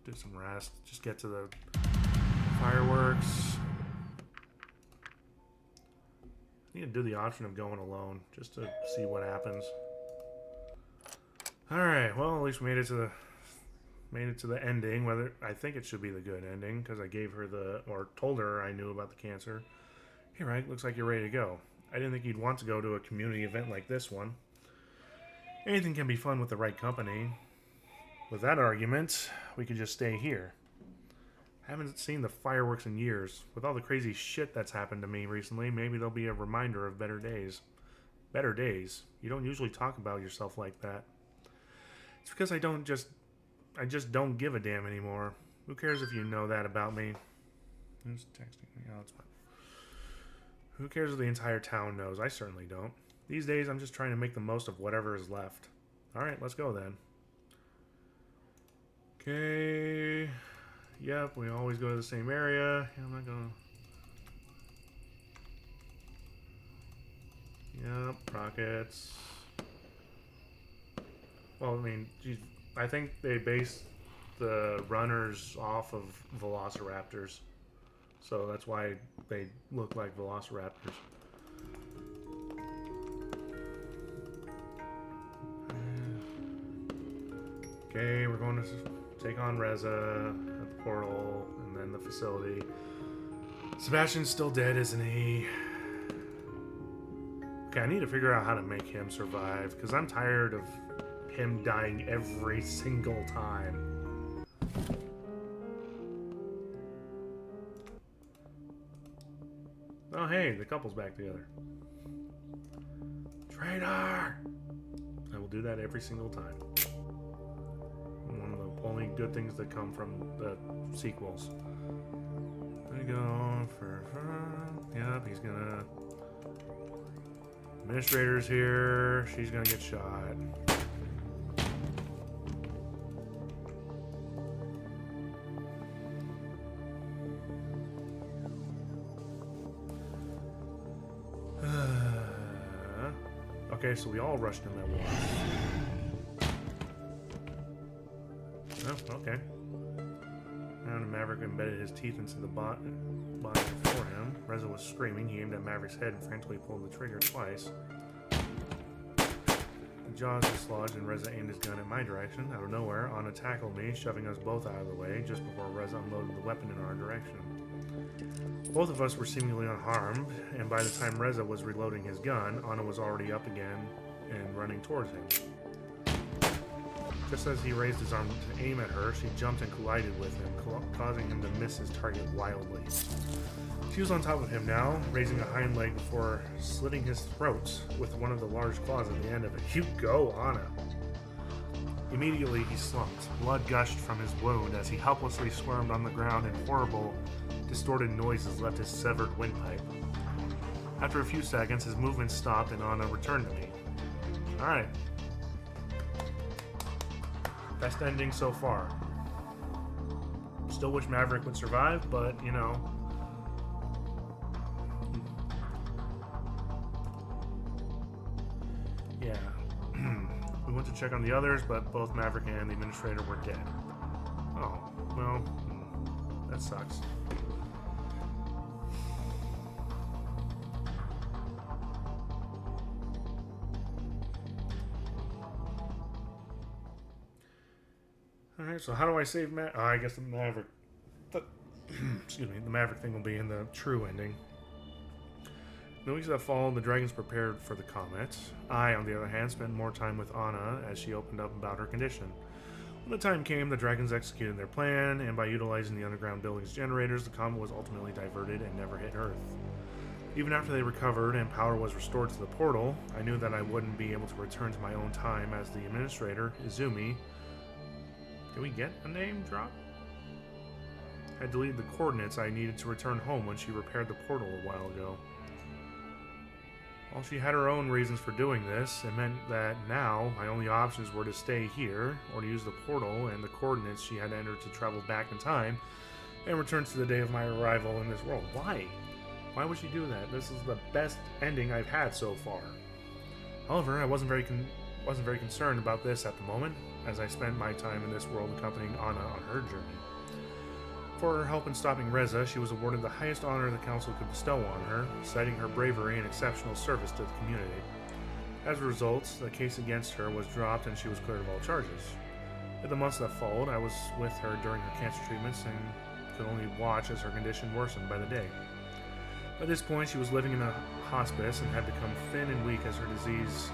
do some rest. Just get to the fireworks. I need to do the option of going alone just to see what happens. Alright, well at least we made it to the ending. Whether I think it should be the good ending because I gave her or told her I knew about the cancer. Hey, right, looks like you're ready to go. I didn't think you'd want to go to a community event like this one. Anything can be fun with the right company. With that argument, we could just stay here. I haven't seen the fireworks in years. With all the crazy shit that's happened to me recently, maybe there'll be a reminder of better days. Better days? You don't usually talk about yourself like that. It's because I just don't give a damn anymore. Who cares if you know that about me? Who's texting me? Oh, it's fine. Who cares if the entire town knows? I certainly don't. These days, I'm just trying to make the most of whatever is left. Alright, let's go then. Okay. Yep, we always go to the same area. Yeah, I'm not gonna... Yep, rockets. Well, I mean, geez, I think they based the runners off of velociraptors. So that's why they look like velociraptors. Okay, we're going to take on Reza at the portal and then the facility. Sebastian's still dead, isn't he? Okay, I need to figure out how to make him survive because I'm tired of him dying every single time. Oh, hey, the couple's back together. Traitor! I will do that every single time. One of the only good things that come from the sequels. There you go. Yep, he's gonna... Administrator's here. She's gonna get shot. Okay, so we all rushed in that once. Oh, okay. And Maverick embedded his teeth into the body before him. Reza was screaming. He aimed at Maverick's head and frantically pulled the trigger twice. The jaws dislodged and Reza aimed his gun in my direction. Out of nowhere, Anna tackled me, shoving us both out of the way just before Reza unloaded the weapon in our direction. Both of us were seemingly unharmed, and by the time Reza was reloading his gun, Anna was already up again and running towards him. Just as he raised his arm to aim at her, she jumped and collided with him, causing him to miss his target wildly. She was on top of him now, raising a hind leg before slitting his throat with one of the large claws at the end of it. You go, Anna! Immediately, he slumped. Blood gushed from his wound as he helplessly squirmed on the ground and horrible, distorted noises left his severed windpipe. After a few seconds, his movement stopped and Anna returned to me. Alright. Best ending so far. Still wish Maverick would survive, but, you know. Yeah. We went to check on the others, but both Maverick and the Administrator were dead. Oh, well, that sucks. Alright, so how do I save I guess the Maverick... excuse me, the Maverick thing will be in the true ending. In the weeks that followed, the dragons prepared for the comet. I, on the other hand, spent more time with Anna as she opened up about her condition. When the time came, the dragons executed their plan, and by utilizing the underground building's generators, the comet was ultimately diverted and never hit Earth. Even after they recovered and power was restored to the portal, I knew that I wouldn't be able to return to my own time as the Administrator, Izumi... Did we get a name drop? Had deleted the coordinates I needed to return home when she repaired the portal a while ago. While she had her own reasons for doing this, it meant that now my only options were to stay here, or to use the portal and the coordinates she had entered to travel back in time, and return to the day of my arrival in this world. Why? Why would she do that? This is the best ending I've had so far. However, I wasn't very concerned about this at the moment, as I spent my time in this world accompanying Anna on her journey. For her help in stopping Reza, she was awarded the highest honor the Council could bestow on her, citing her bravery and exceptional service to the community. As a result, the case against her was dropped and she was cleared of all charges. In the months that followed, I was with her during her cancer treatments and could only watch as her condition worsened by the day. By this point, she was living in a hospice and had become thin and weak as her disease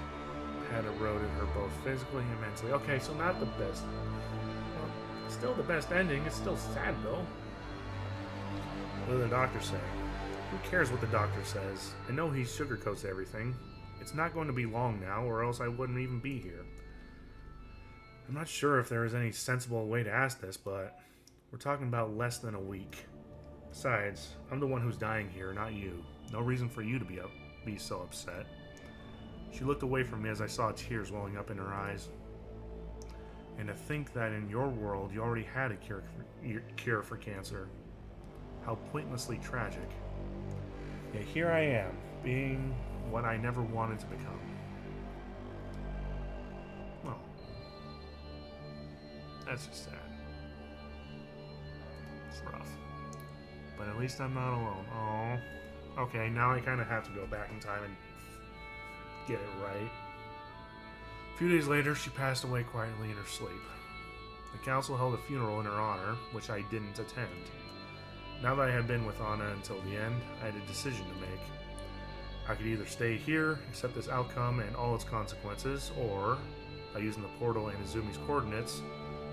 had eroded her both physically and mentally. Okay, so not the best. Well, still the best ending. It's still sad, though. What did the doctor say? Who cares what the doctor says? I know he sugarcoats everything. It's not going to be long now, or else I wouldn't even be here. I'm not sure if there is any sensible way to ask this, but we're talking about less than a week. Besides, I'm the one who's dying here, not you. No reason for you to be so upset. She looked away from me as I saw tears welling up in her eyes. And to think that in your world you already had a cure for cancer. How pointlessly tragic. Yet here I am, being what I never wanted to become. Well, that's just sad. It's rough. But at least I'm not alone. Oh, okay, now I kind of have to go back in time and get it right. A few days later, she passed away quietly in her sleep. The council held a funeral in her honor, which I didn't attend. Now that I had been with Anna until the end, I had a decision to make. I could either stay here, accept this outcome and all its consequences, or, by using the portal and Izumi's coordinates,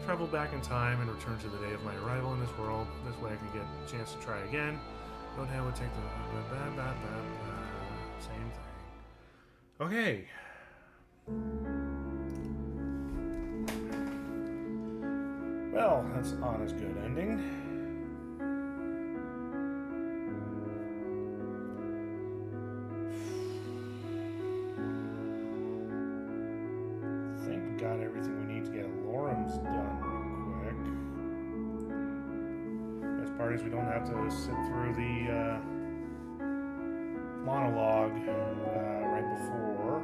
travel back in time and return to the day of my arrival in this world. This way I could get a chance to try again. No doubt would take the... Same thing. Okay. Well, that's Anna's good ending. I think we got everything we need to get Lorem's done real quick. Best part is we don't have to sit through the monologue right before.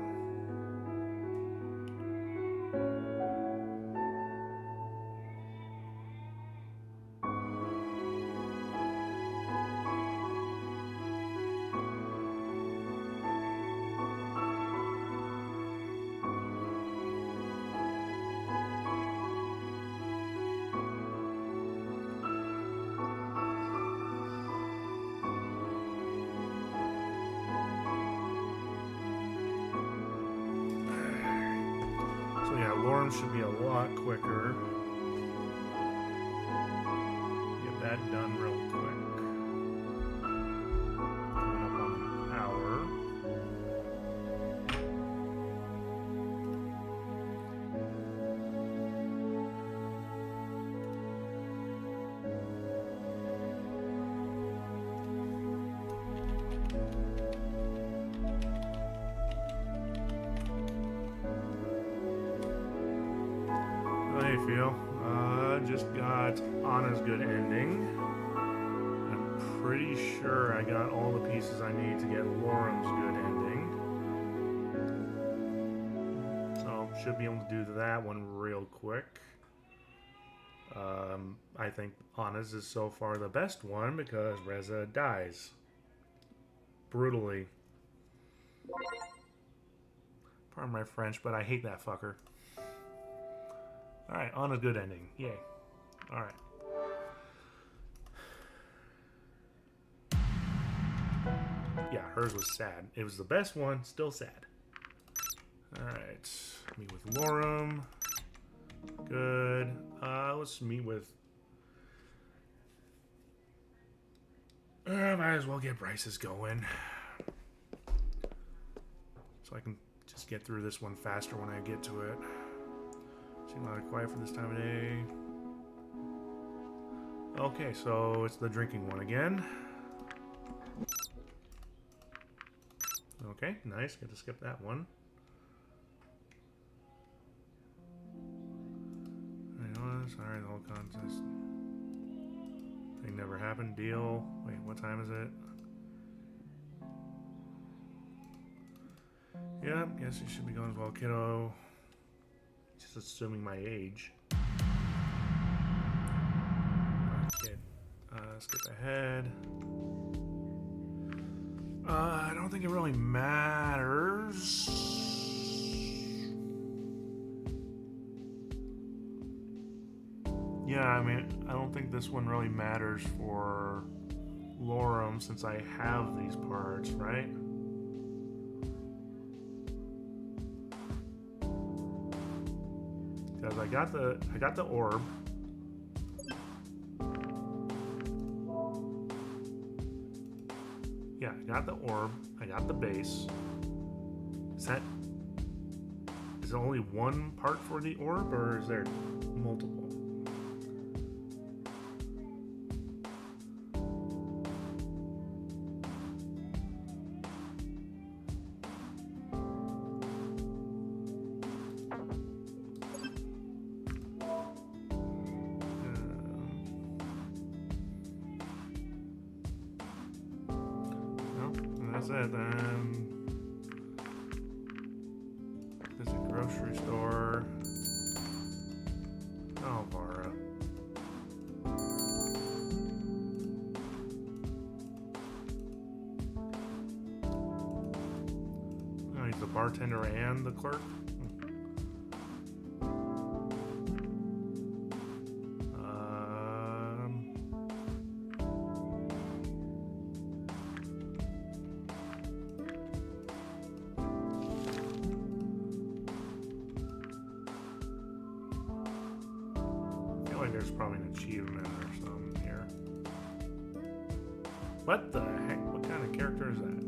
Lorem should be a lot quicker. Get that done real quick. Coming up on an hour. How you feel? Just got Anna's good ending. I'm pretty sure I got all the pieces I need to get Lorem's good ending. So should be able to do that one real quick. I think Anna's is so far the best one because Reza dies brutally. Pardon my French, but I hate that fucker. Alright, on a good ending. Yay. Alright. Yeah, hers was sad. It was the best one, still sad. Alright. Meet with Lorem. Good. Let's meet with... might as well get Bryce's going. So I can just get through this one faster when I get to it. Seem a lot quiet for this time of day. Okay, so it's the drinking one again. Okay, nice. Get to skip that one. Sorry, the whole contest thing never happened. Deal. Wait, what time is it? Yeah, guess you should be going as well, kiddo. Just assuming my age. Okay, skip ahead. I don't think it really matters. Yeah, I mean, I don't think this one really matters for Lorem since I have these parts, right? Because I got the orb. Yeah, I got the orb. I got the base. Is it only one part for the orb, or is there multiple? That's it then. There's a grocery store. Oh, Vara. Oh, he's the bartender and the clerk? There's probably an achievement or something here. What the heck? What kind of character is that?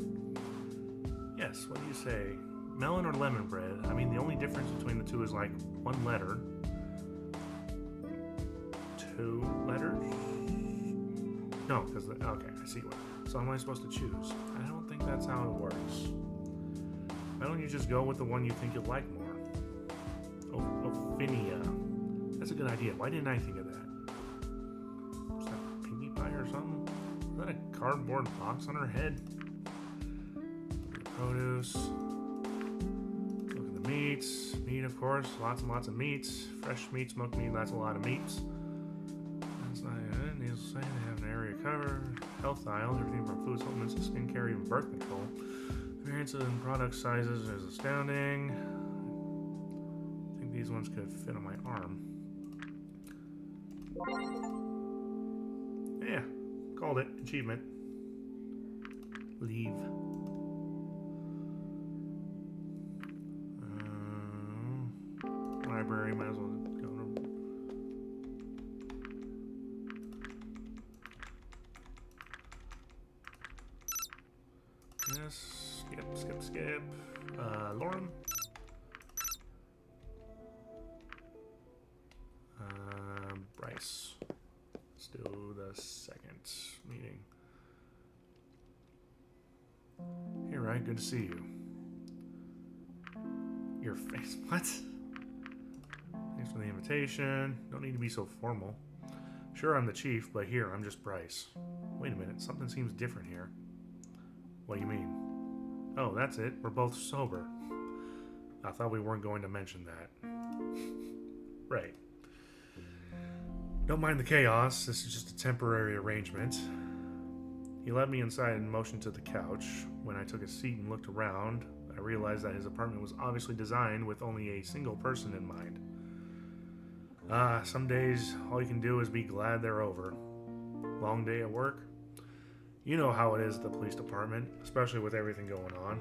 Yes, what do you say? Melon or lemon bread? I mean, the only difference between the two is like one letter. 2 letters? No, because okay, I see what. So am I supposed to choose? I don't think that's how it works. Why don't you just go with the one you think you'll like more? Ophinia. That's a good idea. Why didn't I think of that? Is that Pinkie Pie or something? Is that a cardboard box on her head? Produce. Look at the meats. Meat, of course. Lots and lots of meats. Fresh meat, smoked meat. That's a lot of meats. That's not it. Needless to say, they have an area covered. Health aisle. Everything from food supplements to skincare, even birth control. Variances in product sizes is astounding. I think these ones could fit on my arm. Yeah, called it. Achievement. Leave. library. Might as well go to... Yes, skip. Lorem. Bryce. Let's do the second meeting. Hey, Ryan, good to see you. Your face, what? Thanks for the invitation. Don't need to be so formal. Sure, I'm the chief, but here, I'm just Bryce. Wait a minute, something seems different here. What do you mean? Oh, that's it. We're both sober. I thought we weren't going to mention that. Right. Don't mind the chaos. This is just a temporary arrangement. He led me inside and motioned to the couch. When I took a seat and looked around, I realized that his apartment was obviously designed with only a single person in mind. Some days, all you can do is be glad they're over. Long day at work? You know how it is at the police department, especially with everything going on.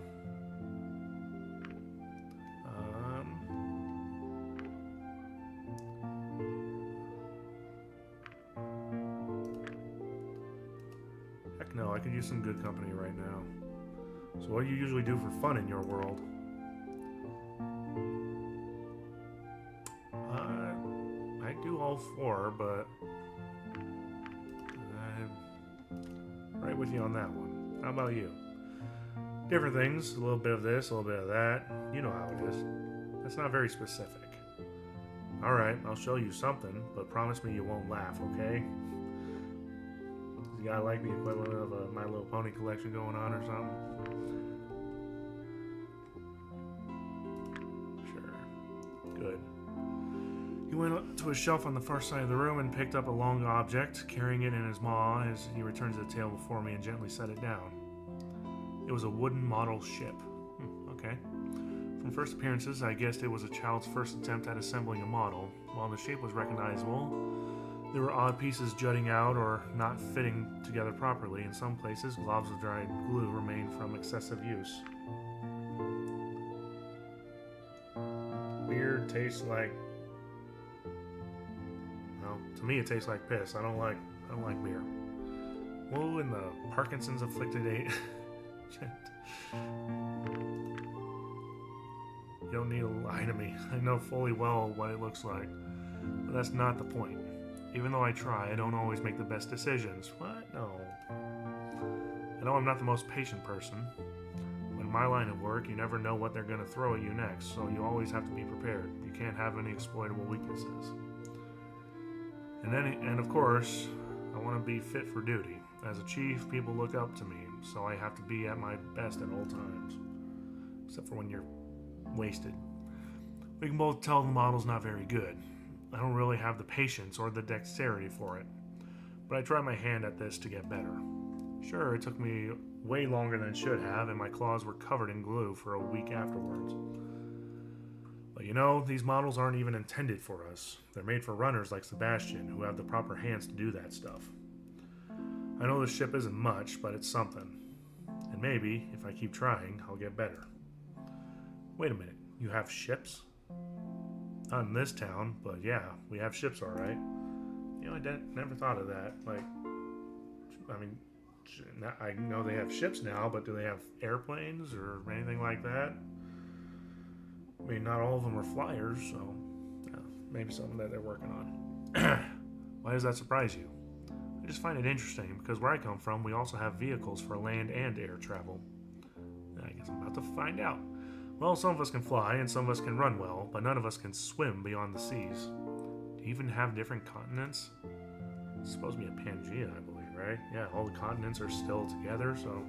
Heck no, I could use some good company right now. So what do you usually do for fun in your world? I do all four, but I'm right with you on that one. How about you? Different things, a little bit of this, a little bit of that. You know how it is. That's not very specific. Alright, I'll show you something, but promise me you won't laugh, okay? You got like the equivalent of a My Little Pony collection going on or something? Sure. Good. He went up to a shelf on the far side of the room and picked up a long object, carrying it in his maw as he returned to the table before me and gently set it down. It was a wooden model ship. Okay. From first appearances, I guessed it was a child's first attempt at assembling a model. While the shape was recognizable, there were odd pieces jutting out or not fitting together properly. In some places, globs of dried glue remained from excessive use. Beer tastes like... Well, to me it tastes like piss. I don't like beer. Whoa, in the Parkinson's afflicted age. You don't need to lie to me. I know fully well what it looks like. But that's not the point. Even though I try, I don't always make the best decisions. What? No. I know I'm not the most patient person. In my line of work, you never know what they're going to throw at you next, so you always have to be prepared. You can't have any exploitable weaknesses. And of course, I want to be fit for duty. As a chief, people look up to me, so I have to be at my best at all times. Except for when you're wasted. We can both tell the model's not very good. I don't really have the patience or the dexterity for it. But I try my hand at this to get better. Sure, it took me way longer than it should have, and my claws were covered in glue for a week afterwards. But you know, these models aren't even intended for us. They're made for runners like Sebastian, who have the proper hands to do that stuff. I know this ship isn't much, but it's something. And maybe, if I keep trying, I'll get better. Wait a minute, you have ships? Not in this town, but yeah, we have ships alright. You know, I never thought of that. Like, I mean, I know they have ships now, but do they have airplanes or anything like that? I mean, not all of them are flyers, so yeah, maybe something that they're working on. Why does that surprise you? I just find it interesting, because where I come from, we also have vehicles for land and air travel. I guess I'm about to find out. Well, some of us can fly, and some of us can run well, but none of us can swim beyond the seas. Do you even have different continents? It's supposed to be a Pangea, I believe, right? Yeah, all the continents are still together, so...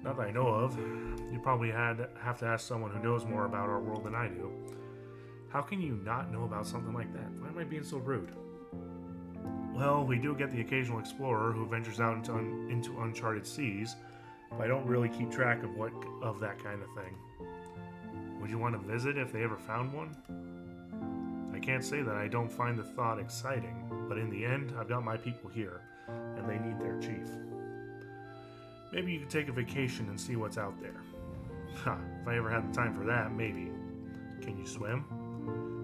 Not that I know of. You probably have to ask someone who knows more about our world than I do. How can you not know about something like that? Why am I being so rude? Well, we do get the occasional explorer who ventures out into uncharted seas, but I don't really keep track of that kind of thing. Would you want to visit if they ever found one? I can't say that I don't find the thought exciting, but in the end, I've got my people here, and they need their chief. Maybe you could take a vacation and see what's out there. If I ever had the time for that, maybe. Can you swim?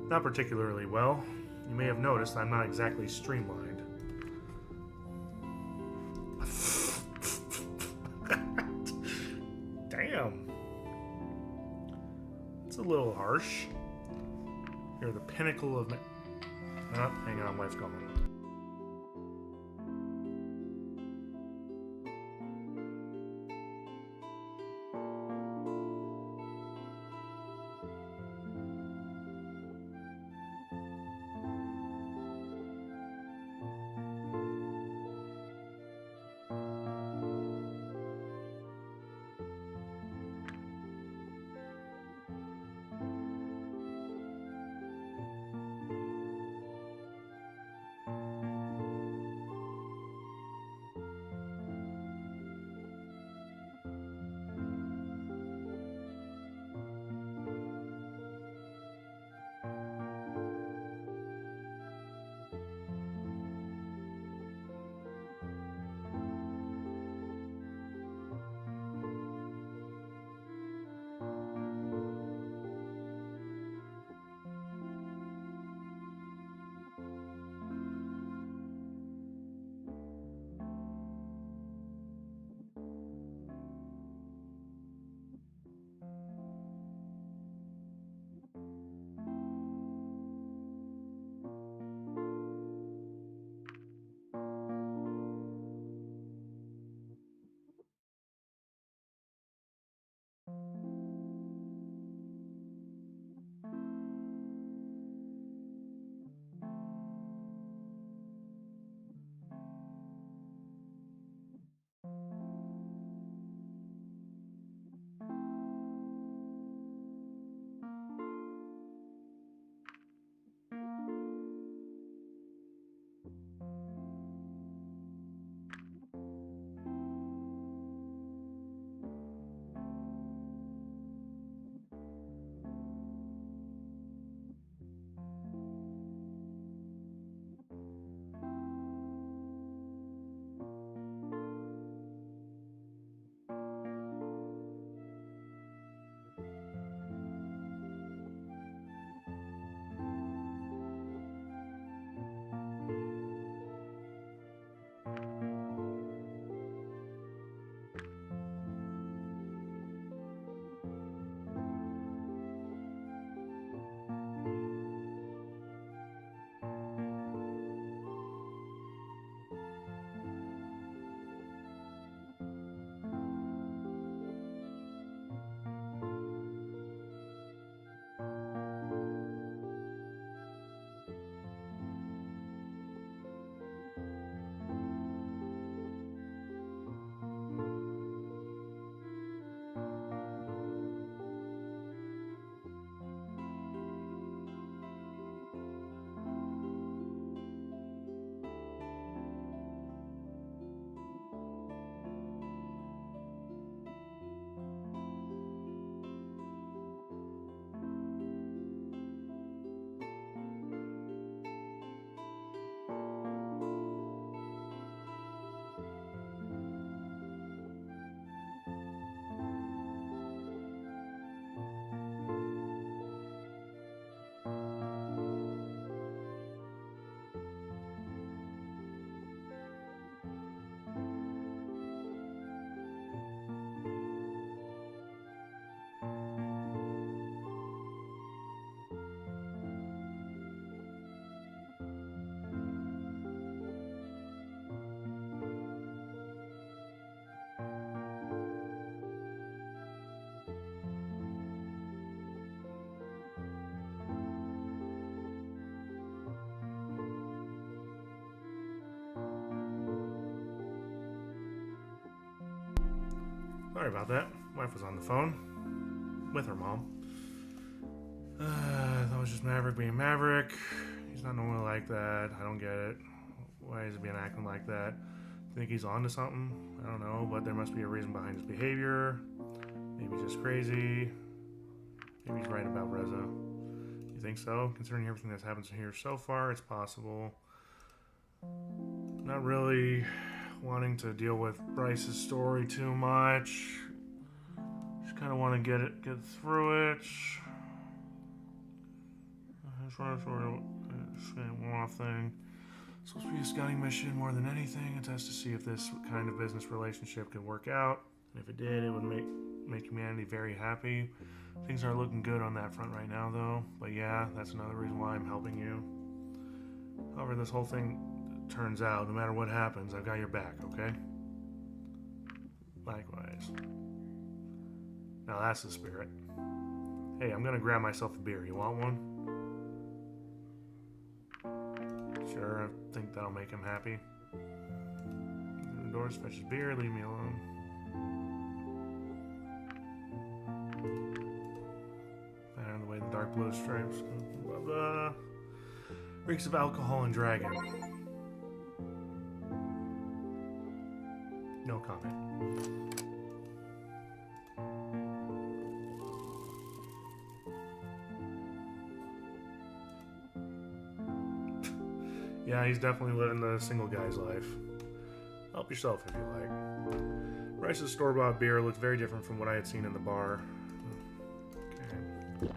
Not particularly well. You may have noticed I'm not exactly streamlined. Damn. It's a little harsh. You're the pinnacle of... Oh, hang on, wife's calling. Sorry about that. Wife was on the phone with her mom. That was just Maverick being Maverick. He's not normally like that. I don't get it. Why is he being acting like that? Think he's onto something? I don't know, but there must be a reason behind his behavior. Maybe he's just crazy. Maybe he's right about Reza. You think so? Considering everything that's happened here so far, it's possible. Not really wanting to deal with Bryce's story too much. Just kind of want to get through it. one-off thing. It's supposed to be a scouting mission more than anything. A test to see if this kind of business relationship could work out. And if it did, it would make humanity very happy. Things aren't looking good on that front right now, though. But yeah, that's another reason why I'm helping you. However, this whole thing turns out, no matter what happens, I've got your back, okay? Likewise. Now that's the spirit. Hey, I'm gonna grab myself a beer. You want one? Sure, I think that'll make him happy. Indoors, fetches beer, leave me alone. And the way the dark blue stripes. Blah, blah. Reeks of alcohol and dragon. No comment. Yeah, he's definitely living the single guy's life. Help yourself if you like. Rice's store-bought beer looked very different from what I had seen in the bar. Okay.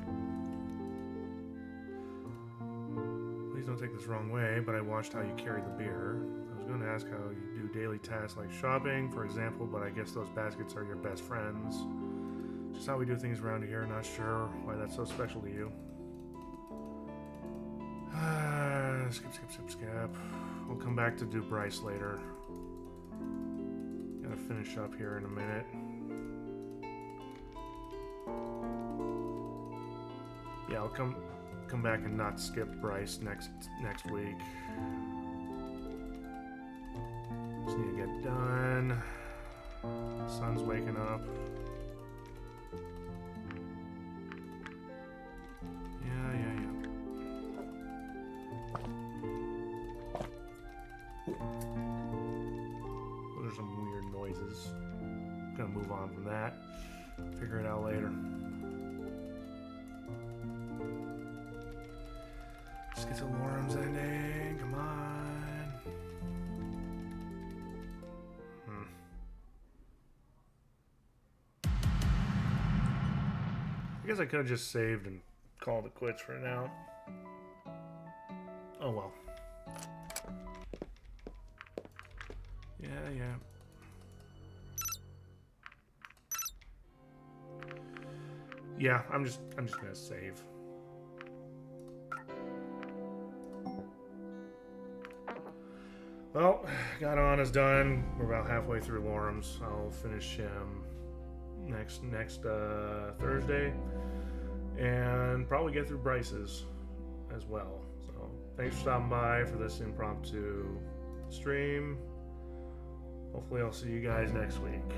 Please don't take this the wrong way, but I watched how you carried the beer. I was going to ask how you do daily tasks like shopping, for example, but I guess those baskets are your best friends. Just how we do things around here, not sure why that's so special to you. Skip. We'll come back to do Bryce later. Gotta finish up here in a minute. Yeah, I'll come back and not skip Bryce next week. Just need to get done. The sun's waking up. Those are some weird noises. Gonna move on from that. Figure it out later. Let's get to Lorem's ending. Come on. I guess I could have just saved and called it quits for now. Oh well. Yeah. Yeah, I'm just gonna save. Well, got Anna's done. We're about halfway through Lorem's. I'll finish him next Thursday, and probably get through Bryce's as well. So thanks for stopping by for this impromptu stream. Hopefully I'll see you guys next week.